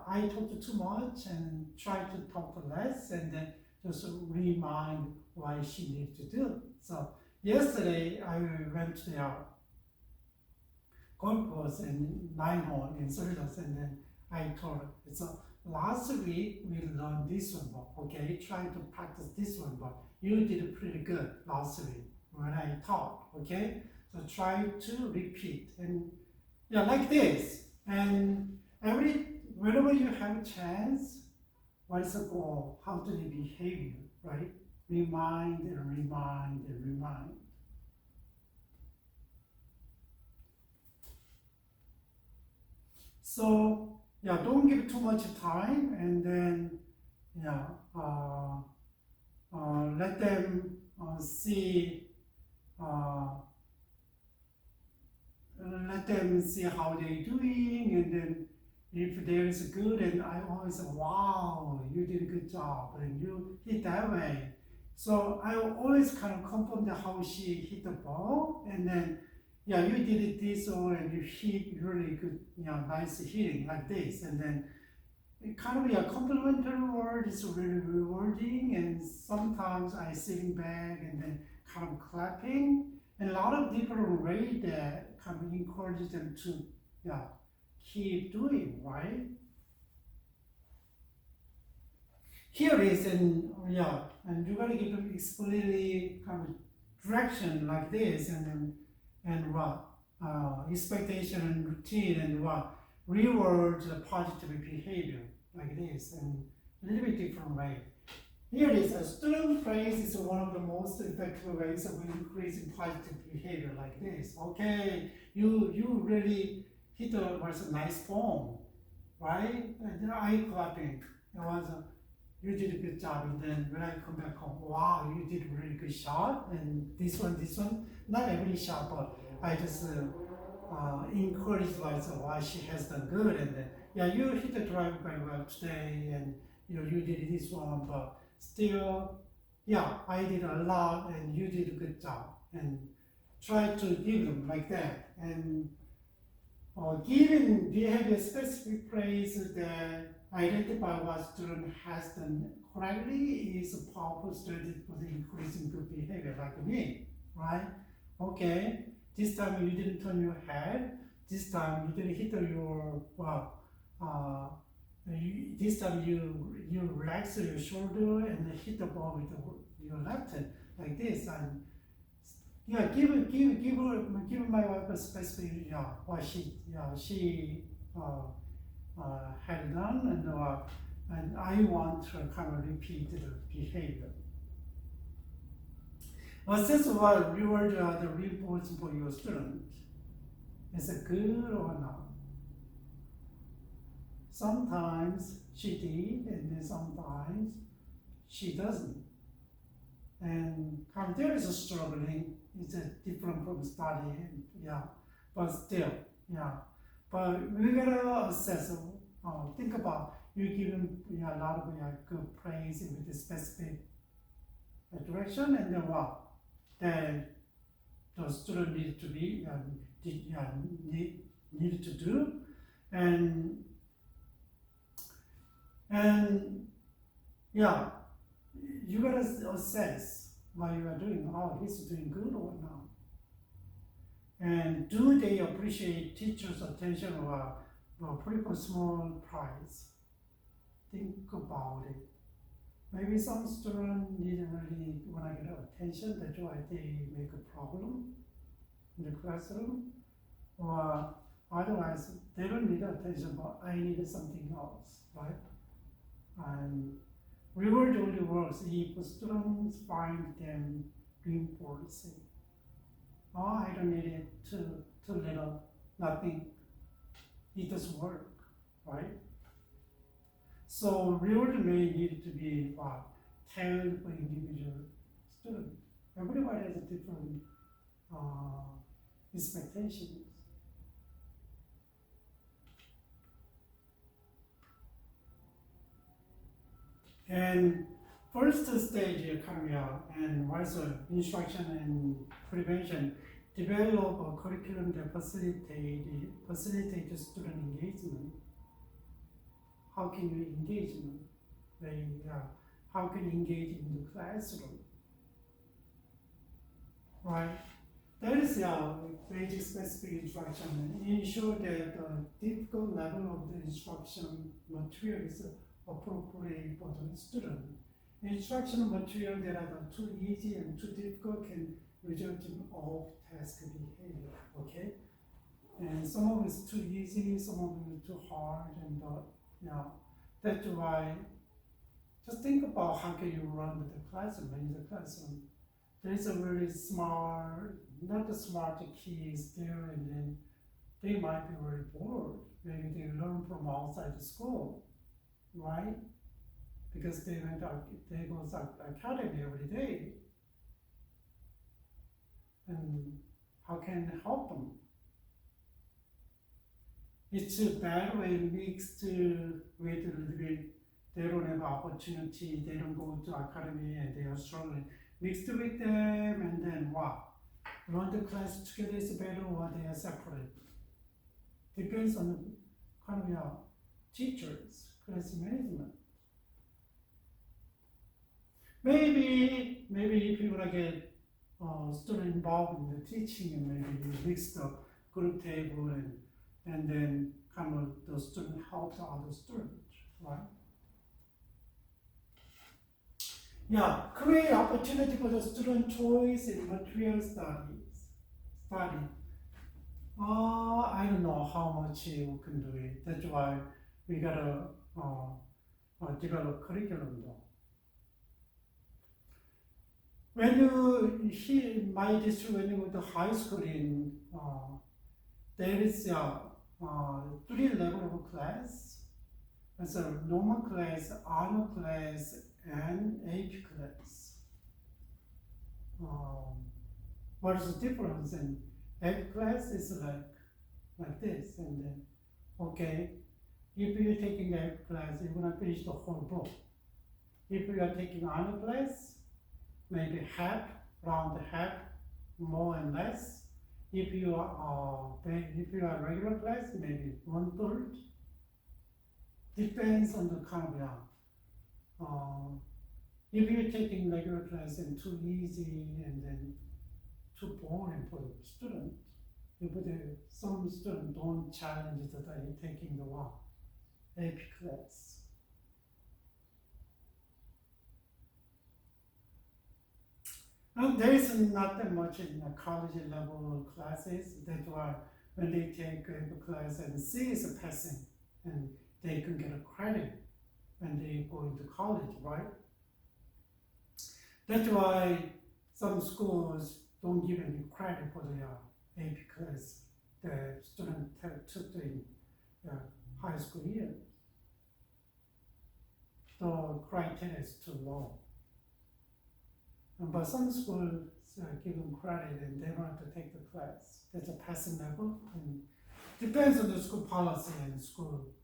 I talk too much and try to talk less, and then just remind why she needs to do. So yesterday I went to the golf course in 9 hole in Cerritos, and then I told her, so last week we learned this one, but okay, try to practice this one, but you did pretty good last week when I taught, okay? So try to repeat, and like this. And whenever you have a chance, what is the goal? How to the behavior, right? Remind and remind and remind. So don't give too much time, and then let them see how they're doing, and then if there is good, and I always say, wow, you did a good job, and you hit that way. So I always kind of confirm how she hit the ball, and then you did it this way, and you hit really good, nice hitting like this, and then it kind of complimentary word is really rewarding, and sometimes I sitting back and then kind of clapping, and a lot of different ways that kind of encourage them to keep doing, right? Here is, and you gotta give them explicitly kind of direction like this, and expectation and routine, and reward the positive behavior like this, and a little bit different way. Here it is, a student praise is one of the most effective ways of increasing positive behavior like this. Okay, you really hit a nice form, right? And eye clapping, it was you did a good job, and then when I come back home, wow, you did a really good shot, and this one, not every shot, but I just encouraged myself why she has done good, and then you hit the drive very well today, and you did this one, but still I did a lot, and you did a good job, and try to give them like that, and giving behavior specific praise that identify what student has done correctly is a powerful strategy for the increasing good behavior, like me, right? Okay, this time you didn't turn your head, this time you didn't hit your this time you relax your shoulder and hit the ball with your left hand like this, and give my wife a specific what she had done, and I want to kind of repeat the behavior. Assess what reward the reinforcement for your student. Is it good or not? sometimes she did, and then sometimes she doesn't. And there is a struggling. It's a different from studying, yeah. But still, yeah. But we gotta assess. Think about you giving a lot of good praise with a specific direction, and then what? Then the student needs to be need to do, and yeah, you gotta assess what you are doing. Oh, he's doing good or not, and do they appreciate teachers' attention or pretty small prize? Think about it. Maybe some students need really want to get attention. That's why they make a problem in the classroom, or otherwise they don't need attention, but I need something else, right? And reward only works if students find them reinforcing. Oh, I don't need it, too little, nothing. It doesn't work, right? So reward may need to be tailored for individual student. Everybody has a different expectations. And first stage and also instruction and prevention develop a curriculum that facilitate student engagement. How can you engage them? How can you engage in the classroom? Right? That is basic specific instruction. Ensure that the difficult level of the instruction material is appropriate for the student. Instructional material that are too easy and too difficult can result in off-task behavior. Okay, and some of it is too easy, some of it is too hard, and that's why. Just think about how can you run the classroom. In the classroom, there is a really smart, not the smart kids there, and then they might be very bored. Maybe they learn from outside the school, right? Because they go to academy every day. And how can I help them? It's a bad way mixed with a little bit. They don't have opportunity, they don't go to academy and they are struggling. Mixed with them and then what? Run the class together is better or they are separate. Depends on the kind of teachers, class management. Maybe if you want to get student involved in the teaching, and maybe you mix the group table and then kind of the student help the other students, right? Yeah, create opportunity for the student choice in material studies. I don't know how much we can do it. That's why we gotta develop curriculum though. When you hear my district, when you go to high school there is three level of class. There's a normal class, honor class, and AP class. What is the difference? In AP class is like this, and then okay, if you're taking the AP class, you're gonna finish the whole book. If you are taking honor class, maybe half, around half, more and less. If you are regular class, maybe 1/3. Depends on the kind of if you're taking regular class and too easy and then too boring for the student, if some students don't challenge that they're taking the AP class. Now, there is not that much in the college level classes. That's why when they take a class and C is a passing, and they can get a credit when they go into college, right? That's why some schools don't give any credit for the AP class the student took in high school year. the criteria is too low. But some schools give them credit and they don't have to take the class. That's a passing level. And depends on the school policy and school,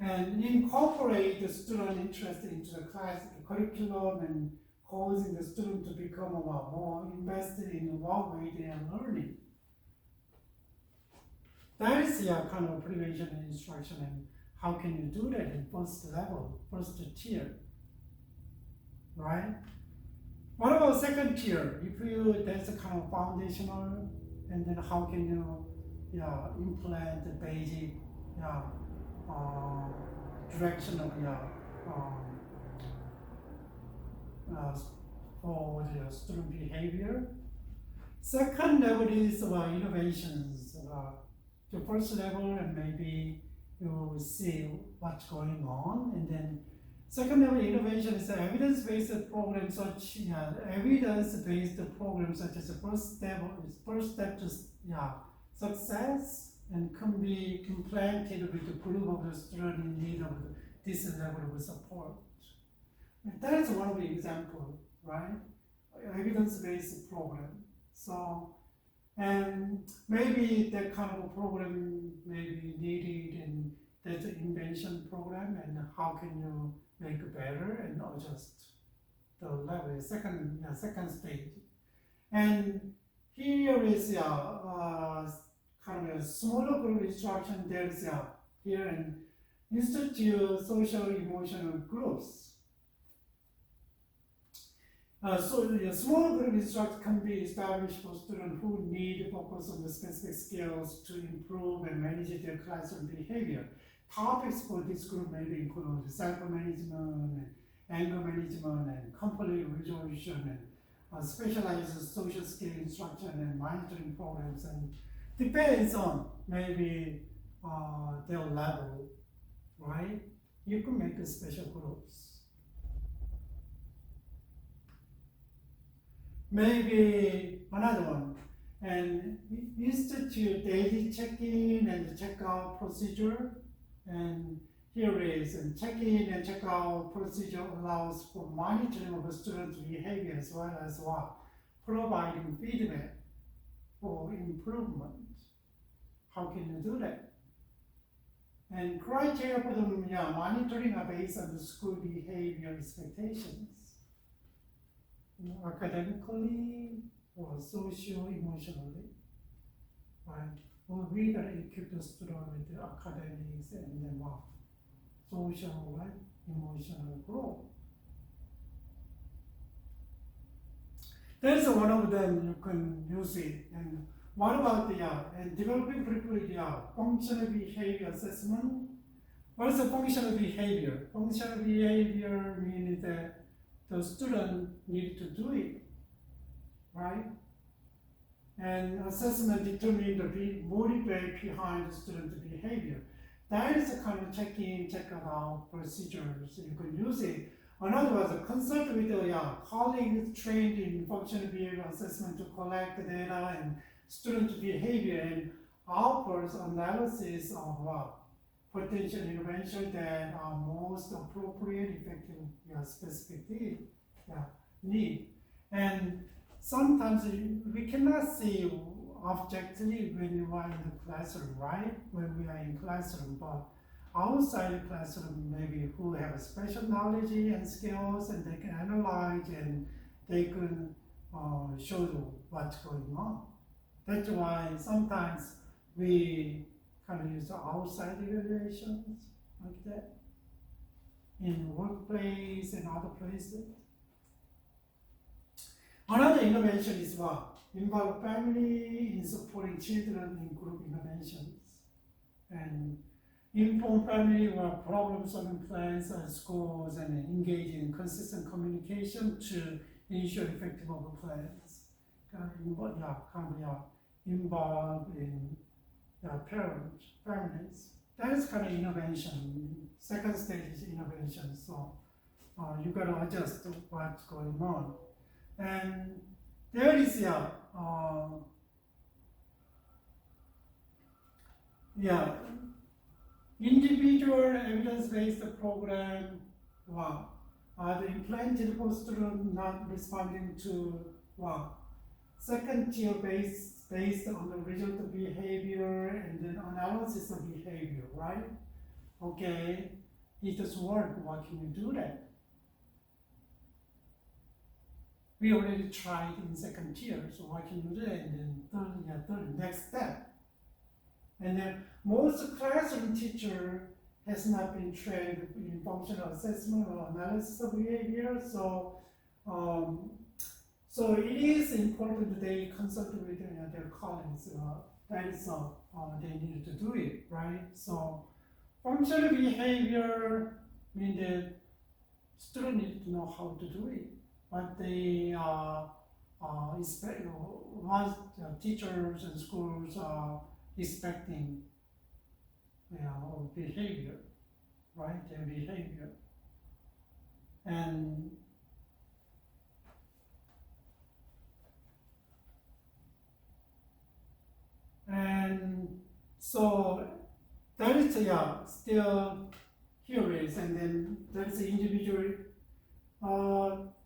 And incorporate the student interest into the class curriculum and causing the student to become more invested in what way they are learning. That is kind of prevention and instruction, and how can you do that in first level, first tier, right? What about second tier? If that's a kind of foundational, and then how can you, implement the basic, direction of for the student behavior. Second level is innovations. The first level, and maybe you see what's going on, and then second level innovation is an evidence-based program, evidence-based program such as the first step to success, and can be implemented with the group of the student in need of this level of support. And that is one of the examples, right? Evidence-based program. So, and maybe that kind of a program may be needed, and that's an invention program, and how can you make it better and adjust the level, second stage. And here is kind of a smaller group instruction. There's here an institute social emotional groups. So the small group instruction can be established for students who need to focus on the specific skills to improve and manage their classroom behavior. Topics for this group may include self-management, anger management, and conflict resolution, and specialized social skill instruction and monitoring programs, and depends on maybe their level, right? You can make special groups. Maybe another one, and institute daily check-in and check-out procedure. And here is, and check-in and check-out procedure allows for monitoring of the student's behavior as well as providing feedback for improvement. How can you do that? And criteria for the monitoring are based on the school behavior expectations, academically or socio-emotionally, right? Well, we gotta equip the student with the academics and then social, emotional growth. That's one of them, you can use it. And what about and developing curriculum, functional behavior assessment? What is a functional behavior? Functional behavior means that the student need to do it, right? And assessment determine the motivate behind the student behavior. That is a kind of check-in, check-out procedures. You can use it. In other words, consult with colleagues trained in functional behavior assessment to collect the data and student behavior, and offers analysis of potential intervention that are most appropriate, effective, specific need. And sometimes we cannot see objectively when you are in the classroom, right? When we are in classroom, but outside the classroom, maybe who have a special knowledge and skills, and they can analyze and they can show you what's going on. That's why sometimes we kind of use outside evaluations like that in workplace and other places. Another innovation is involve family in supporting children in group interventions, and inform family work problem-solving plans at schools, and engage in consistent communication to ensure effective of plans. Involved in parents, families. That is kind of innovation. Second stage is innovation. So you got to adjust to what's going on. And there is individual evidence-based program, the implanted for students not responding to second tier based on the result of behavior and then analysis of behavior, right? Okay, it doesn't work. What can you do then? We already tried in second tier, so what can you do? And then third, next step. And then most classroom teacher has not been trained in functional assessment or analysis of behavior, so so it is important they consult with their colleagues. That is they need to do it, right? So functional behavior means that students need to know how to do it, what they expect, what teachers and schools are expecting, of behavior, right? Their behavior, and so that is still here is, and then there's the individual.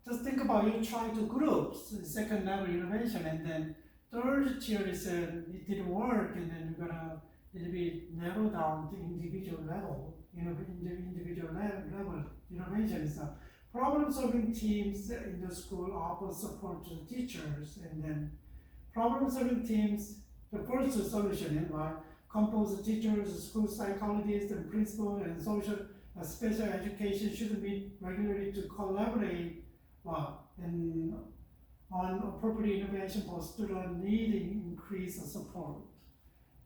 Just think about you try to groups, second level innovation, and then third tier is it didn't work, and then you're gonna little bit narrow down to individual level, individual level innovation. So problem solving teams in the school offer support to teachers, and then problem solving teams, the first solution is composed of teachers, school psychologists, and principal and social special education should meet regularly to collaborate and on appropriate innovation for students needing increased support.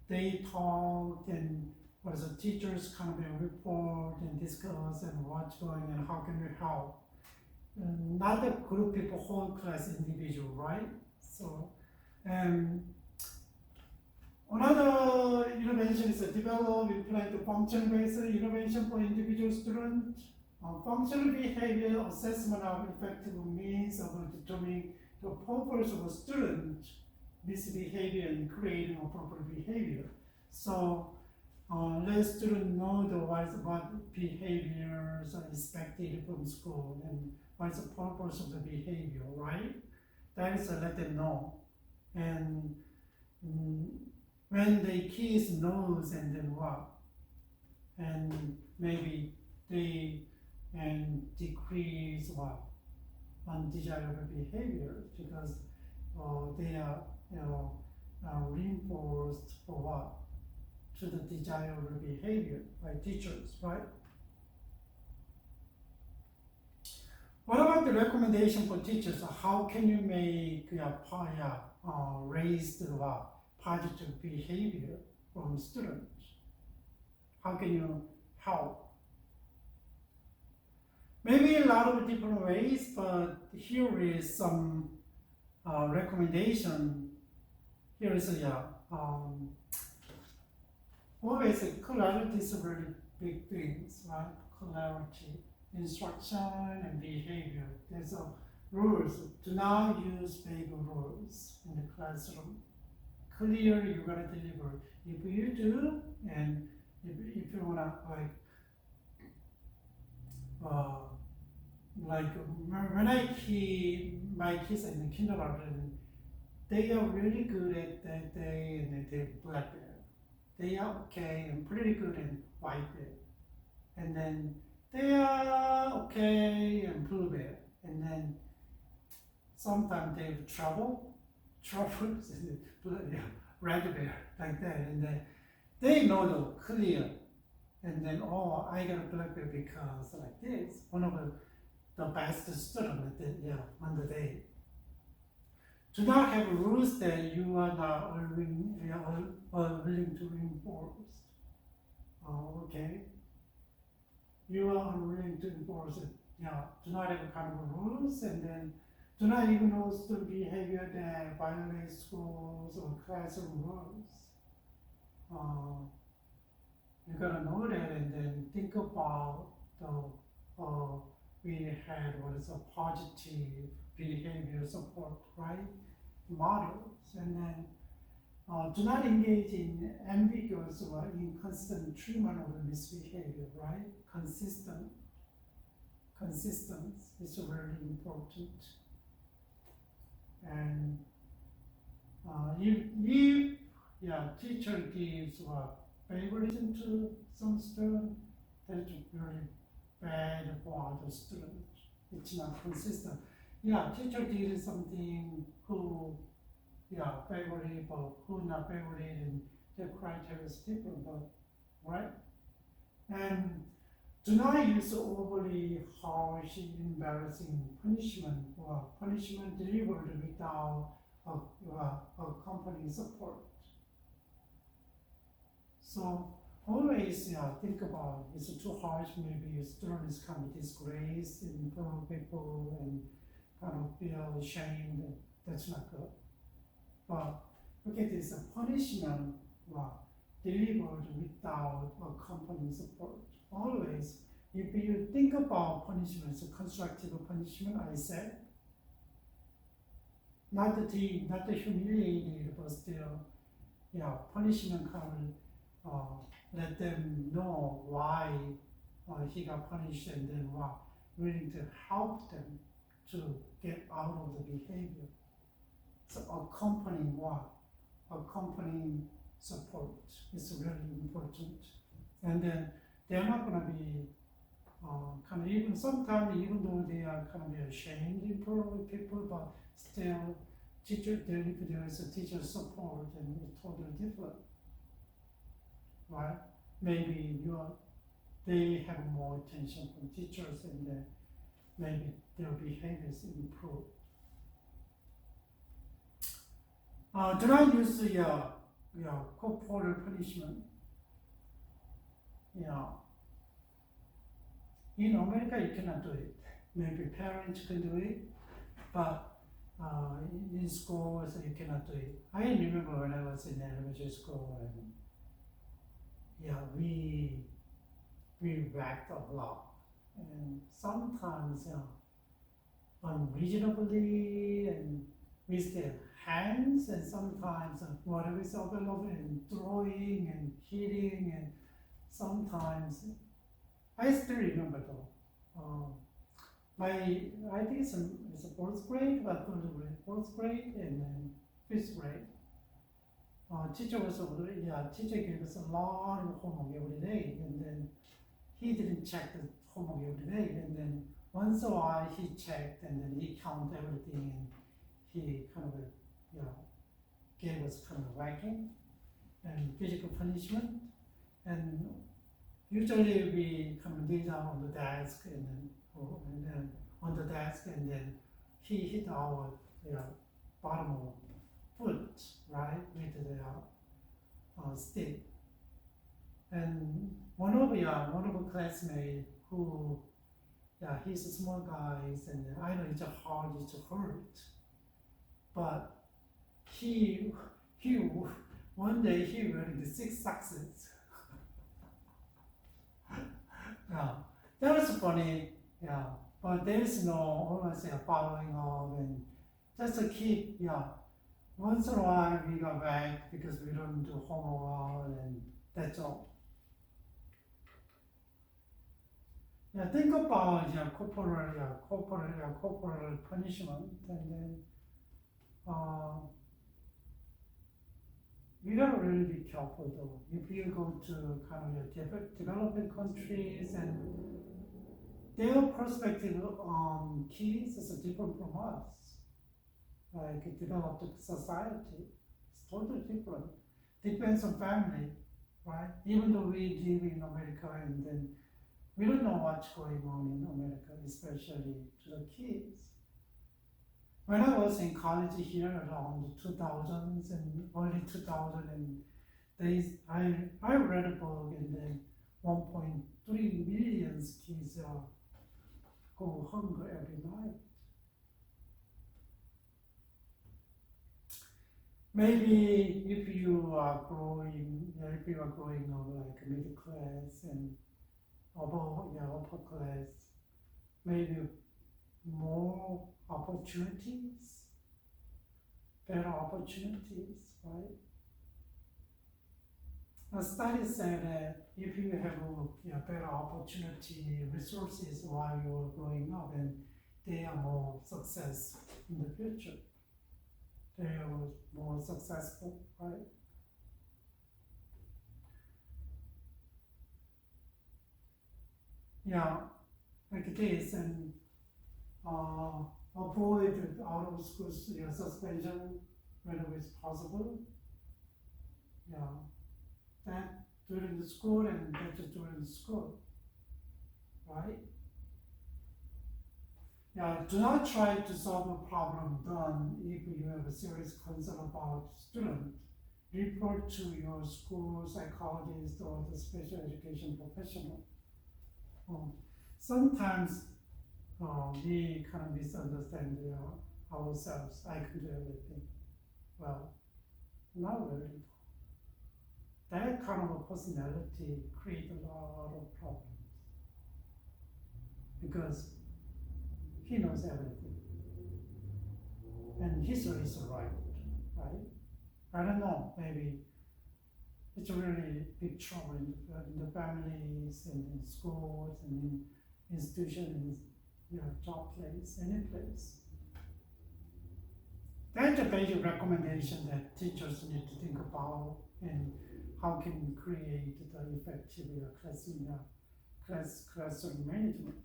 They talk and the teachers come and report and discuss and what's going and how can we help. Not a group people, whole class individual, right? So, another innovation is develop, implement function-based innovation for individual students. Functional behavior assessment are effective means of determining the purpose of a student misbehavior and creating appropriate behavior. So let students know what behaviors are expected from school and what's the purpose of the behavior, right? That is let them know. And when the kids knows and then what, and maybe they decrease undesirable behaviors because they are reinforced for what? To the desirable behavior by teachers, right? What about the recommendation for teachers? How can you make raise the positive behavior from students? How can you help? Maybe a lot of different ways, but here is some recommendation. Here is always clarity is very big things, right? Clarity, instruction, and behavior. There's rules. Do not use vague rules in the classroom. Clear, you're gonna deliver. If you do, and if you wanna when my kids in kindergarten, they are really good at that day and they black belt. They are okay and pretty good in white belt. And then they are okay and blue belt. And then sometimes they have trouble, red belt, like that. And then they know the clear. And then, I got a black belt because like this. One of the best student on the day. Do not have rules that you are not willing to enforce. Okay? You are unwilling to enforce it. Do not have kind of rules, and then do not ignore student behavior that violates schools or classroom rules. You gotta know that, and then think about we had what is a positive behavior support, right? Models, and then do not engage in ambiguous or inconsistent treatment of misbehavior, right? Consistency is very important. And if teacher gives favoritism to some student, that's very bad for other students. It's not consistent. Teacher did something who favorable, who not favorable, and the criteria is different, but right? And do not use overly harsh, embarrassing punishment or punishment delivered without accompanying support. So always think about, is it too harsh? Maybe a student is kind of disgraced in front of people and kind of feel ashamed. That's not good. But look at this, punishment delivered without accompanying support. Always, if you think about punishment as a constructive punishment, I said, not the humiliated, but still, punishment can let them know why he got punished, and then willing to help them to get out of the behavior. So accompanying accompanying support is really important. And then they're not going to be kind of, even sometimes, even though they are kind of ashamed in front of people, but still if there is a teacher support, and it's totally different, right? Maybe they have more attention from teachers, and then maybe their behaviors improve. Do not use corporal punishment. In America, you cannot do it. Maybe parents can do it, but in schools, you cannot do it. I remember when I was in elementary school, and we whacked a lot, and sometimes unreasonably, and with their hands, and sometimes whatever is available, and throwing and hitting, and sometimes I still remember though. I think it's a fourth grade, but fourth grade and then fifth grade. Teacher gave us a lot of homework every day, and then he didn't check the homework every day, and then once in a while he checked, and then he counted everything, and he kind of gave us kind of whacking and physical punishment, and usually we kind of kneel down on the desk, and then on the desk, and then he hit our bottom of foot, right, with the stick. And one of our classmates who, he's a small guy, and I know it's hard to hurt, but he one day he wearing the 6 socks. That was funny, but there is no almost following up, and just to keep, once in a while we go back because we don't do homework, and that's all. Think about corporal punishment, and then we gotta really be careful though. If you go to kind of developing countries, and their perspective on kids is different from us. Like a developed society, it's totally different. Depends on family, right? Even though we live in America, and then we don't know what's going on in America, especially to the kids. When I was in college here around 2000s and early 2000s, and I read a book, and then 1.3 million kids go hungry every night. Maybe if you are growing up like middle class and upper class, maybe more opportunities, better opportunities, right? A study said that if you have better opportunity, resources while you're growing up, and they are more success in the future. They are more successful, right? Yeah, like this, and avoid out of school suspension whenever it's possible. Yeah, that during the school and that during the school, right? Yeah, do not try to solve a problem done if you have a serious concern about student. Report to your school psychologist or the special education professional. Sometimes we kind of misunderstand ourselves. I can do everything. Well, not really. That kind of a personality creates a lot of problems because he knows everything, and his way is right, right? I don't know, maybe it's really big trouble in the families and in schools and in institutions, job place, any place. That's a basic recommendation that teachers need to think about and how can create the effective classroom management.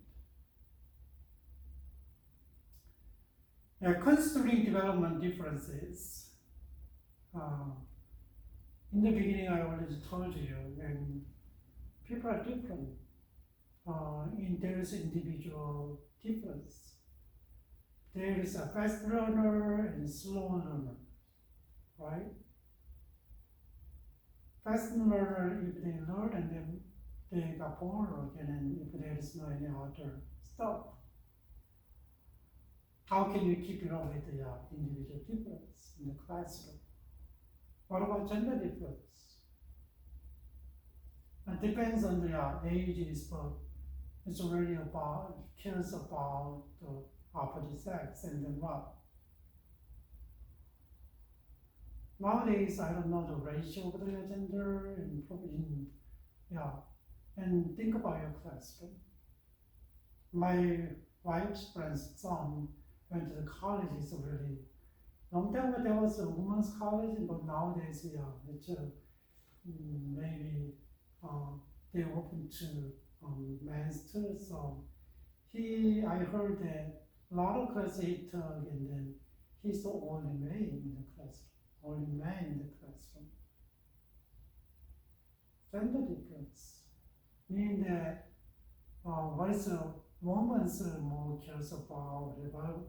Considering development differences. In the beginning, I already told you, and people are different. There is individual difference. There is a fast learner and slow learner, right? Fast learner, if they learn and then they got bored again, and if there is no any other stuff. How can you keep it up with the individual difference in the classroom? What about gender difference? It depends on the ages, but it's really about, cares about the opposite sex and then what? Nowadays, I don't know the ratio of the gender and probably, and think about your classroom. My wife's friend's son went to the college, is really long time ago there was a women's college, but nowadays, it's maybe they open to men's too. So I heard that a lot of classes he took, and then he's the only man in the classroom. Only man in the classroom. Gender difference, meaning that what is a woman's more cares about,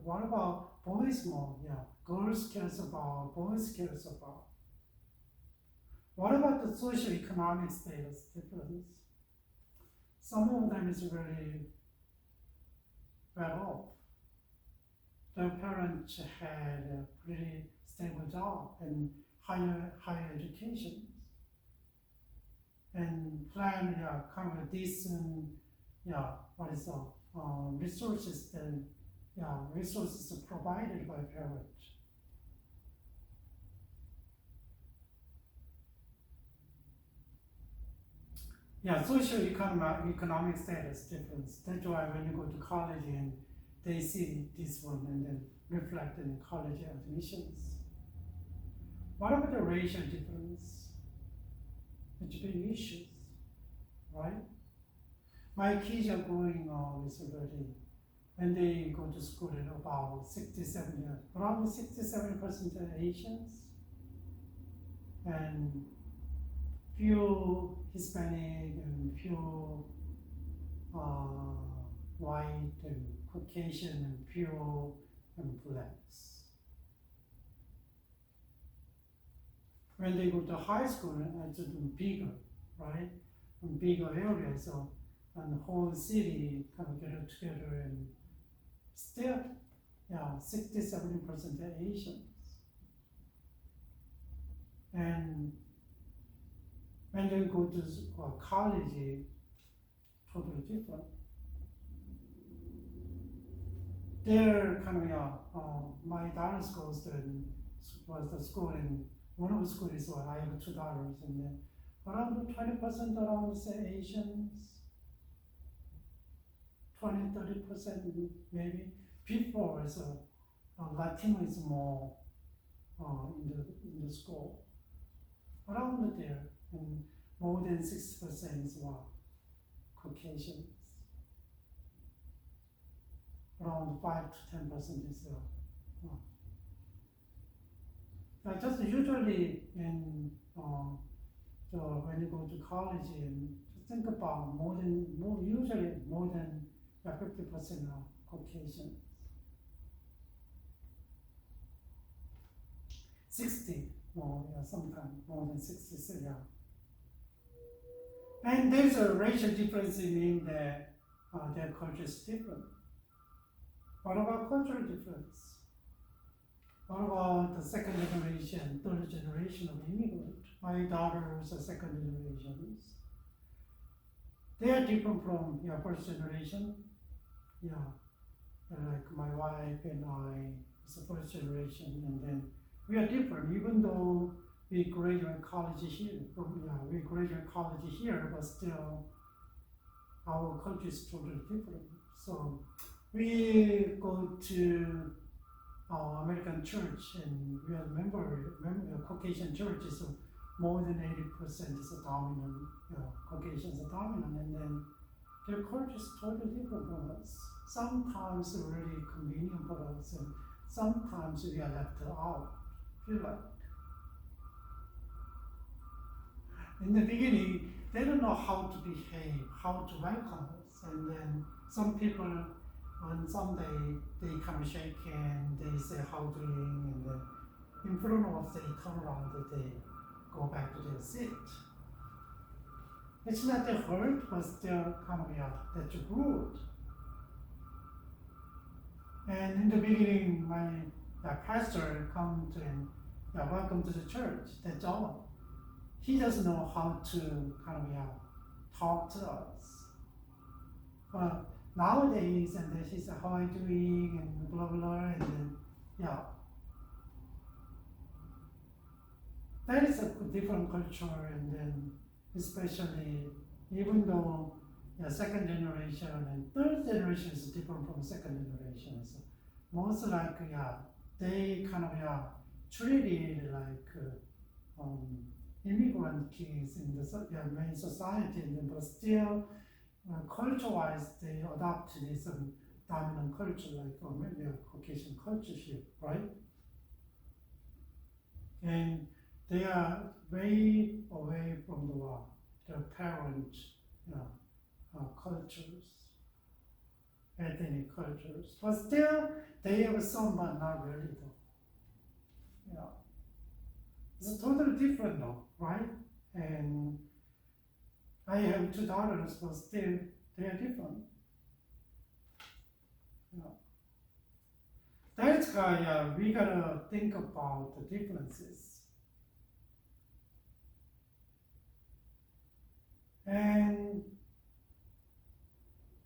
what about boys more? Girls cares about, boys cares about. What about the socio-economic status difference? Some of them is really well off. Their parents had a pretty stable job and higher education, and plan kind of a decent resources then resources provided by parents. Socio-economic status difference. That's why when you go to college and they see this one and then reflect in college admissions. What about the racial difference? It's big issues, right? My kids are growing up already, and they go to school at about 67% are Asians, and few Hispanic and few white and Caucasian and few and blacks. When they go to high school, it's bigger, right? In bigger areas, so and the whole city kind of get together, and still, 60-70% are Asians. And when they go to college, totally different. They're kind of, my daughter's was the school, and one of the schools is I have $2, and then around 20% around say Asians, 20-30% maybe. Before so Latino is more in the school around there, and more than 6% is what Caucasians. Around 5-10% is just usually in when you go to college and think about usually more than 50% are Caucasian. 60 more, sometimes more than 60, so And there's a racial difference in their culture is different. What about cultural difference? What about the second generation, third generation of immigrant? My daughters are second generations. They are different from first generation. Like my wife and I is the first generation, and then we are different, even though we graduate college here. We graduate college here, but still our culture is totally different. So we go to American church, and we are member Caucasian church is more than 80% is a dominant. Caucasians are dominant, and then their culture is totally different from us. Sometimes really convenient for us, and sometimes we are left out. Feel like in the beginning they don't know how to behave, how to welcome us, and then some people on Sunday they come shake hand, they say how doing, and then in front of us they turn around, they go back to their seat. It's not that hurt, but still kind of that's rude. And in the beginning, my pastor come to him, welcome to the church. That's all. He doesn't know how to kind of talk to us. But nowadays, and then he said, how are you doing, and blah blah, and then that is a different culture, and then especially even though second generation and third generation is different from second generation. So most like they kind of treated like immigrant kids in the main society, but still culture-wise they adopt this dominant culture like Caucasian culture here, right? And they are way away from their parent cultures, ethnic cultures. But still, they have some, but not really though. It's totally different though, right? And I have two daughters, but still, they are different. That's why we gotta think about the differences. And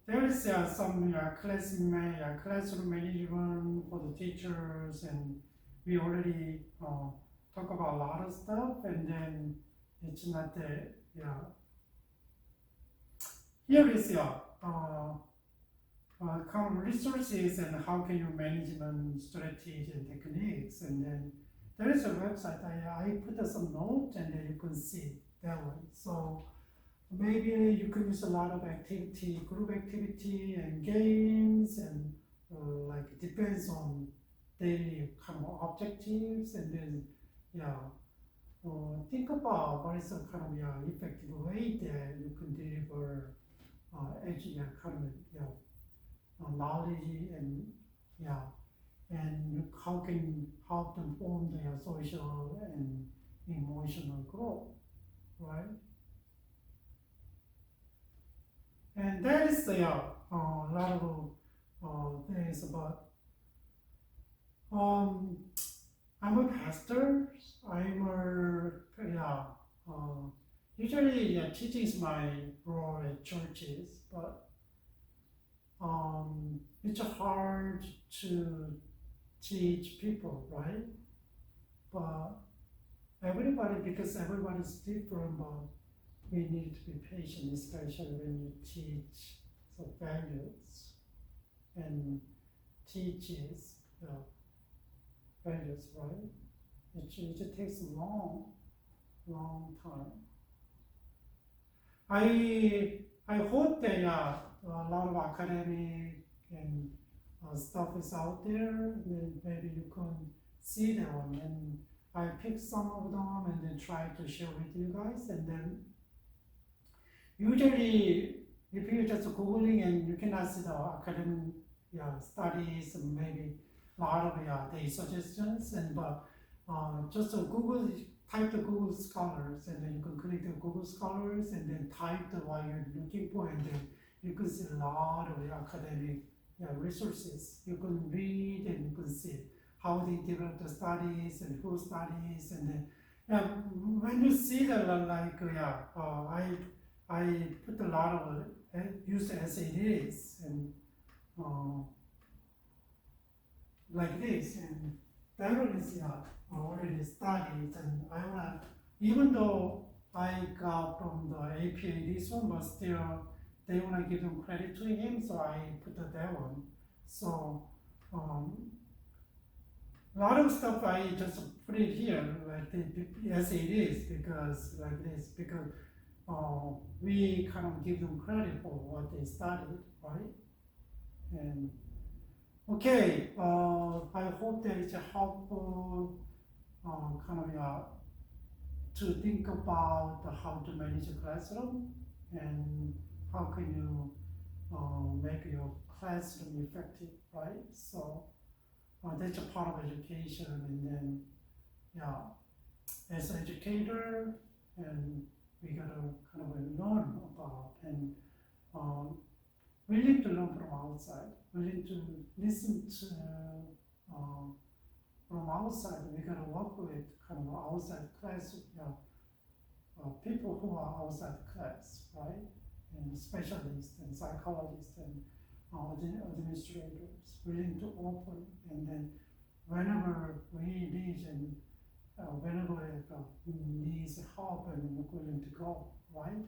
there is some classroom management for the teachers, and we already talk about a lot of stuff, and then it's not that, Here is kind of resources and how can you management strategies and techniques, and then there is a website, I put some notes, and then you can see that way. So maybe you can use a lot of activity, group activity and games, and like it depends on daily kind of objectives, and then think about what is some kind of effective way that you can deliver knowledge, and and how can you help them form their social and emotional growth, right? And that is a lot of things about. I'm a pastor. Usually teaching is my role at churches, but it's hard to teach people, right? But everybody, because everybody's different, but we need to be patient, especially when you teach the values and teaches the values, right? It takes a long time. I hope that a lot of academic and stuff is out there, and maybe you can see them, and I picked some of them and then try to share with you guys. And then usually if you just googling and you cannot see the academic studies and maybe a lot of the suggestions, and but just Google, type the Google Scholars, and then you can click the Google Scholars and then type the what you're looking for, and then you can see a lot of academic resources. You can read and you can see how they develop the studies and who studies, and then when you see that I put a lot of use as it is, and like this, and that one is already studied, and I wanna, even though I got from the APA this one, but still they wanna give him credit to him, so I put that one. So a lot of stuff I just put it here as it is, because like this, because we kind of give them credit for what they studied, right? And okay, I hope that it's helpful kind of to think about how to manage a classroom and how can you make your classroom effective, right? So that's a part of education, and then as an educator, and we gotta kind of learn about, and willing to learn from outside, willing to listen to from outside. We gotta work with kind of outside class, people who are outside class, right? And specialists and psychologists and administrators, willing to open, and then whenever we need and whenever it needs help, and we're willing to go, right?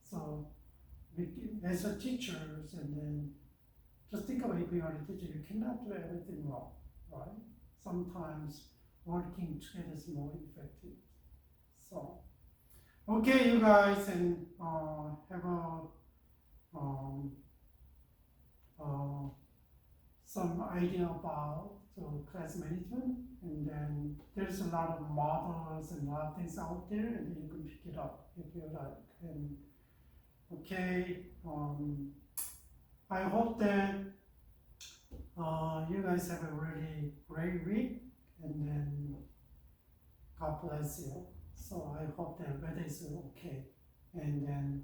So as a teachers, and then just think about, if you are a teacher, you cannot do everything wrong, right? Sometimes working together is more effective. So, okay, you guys, and have some idea about class management, and then there's a lot of models and a lot of things out there, and then you can pick it up if you like. And okay, I hope that you guys have a really great week, and then God bless you. So I hope that weather is okay, and then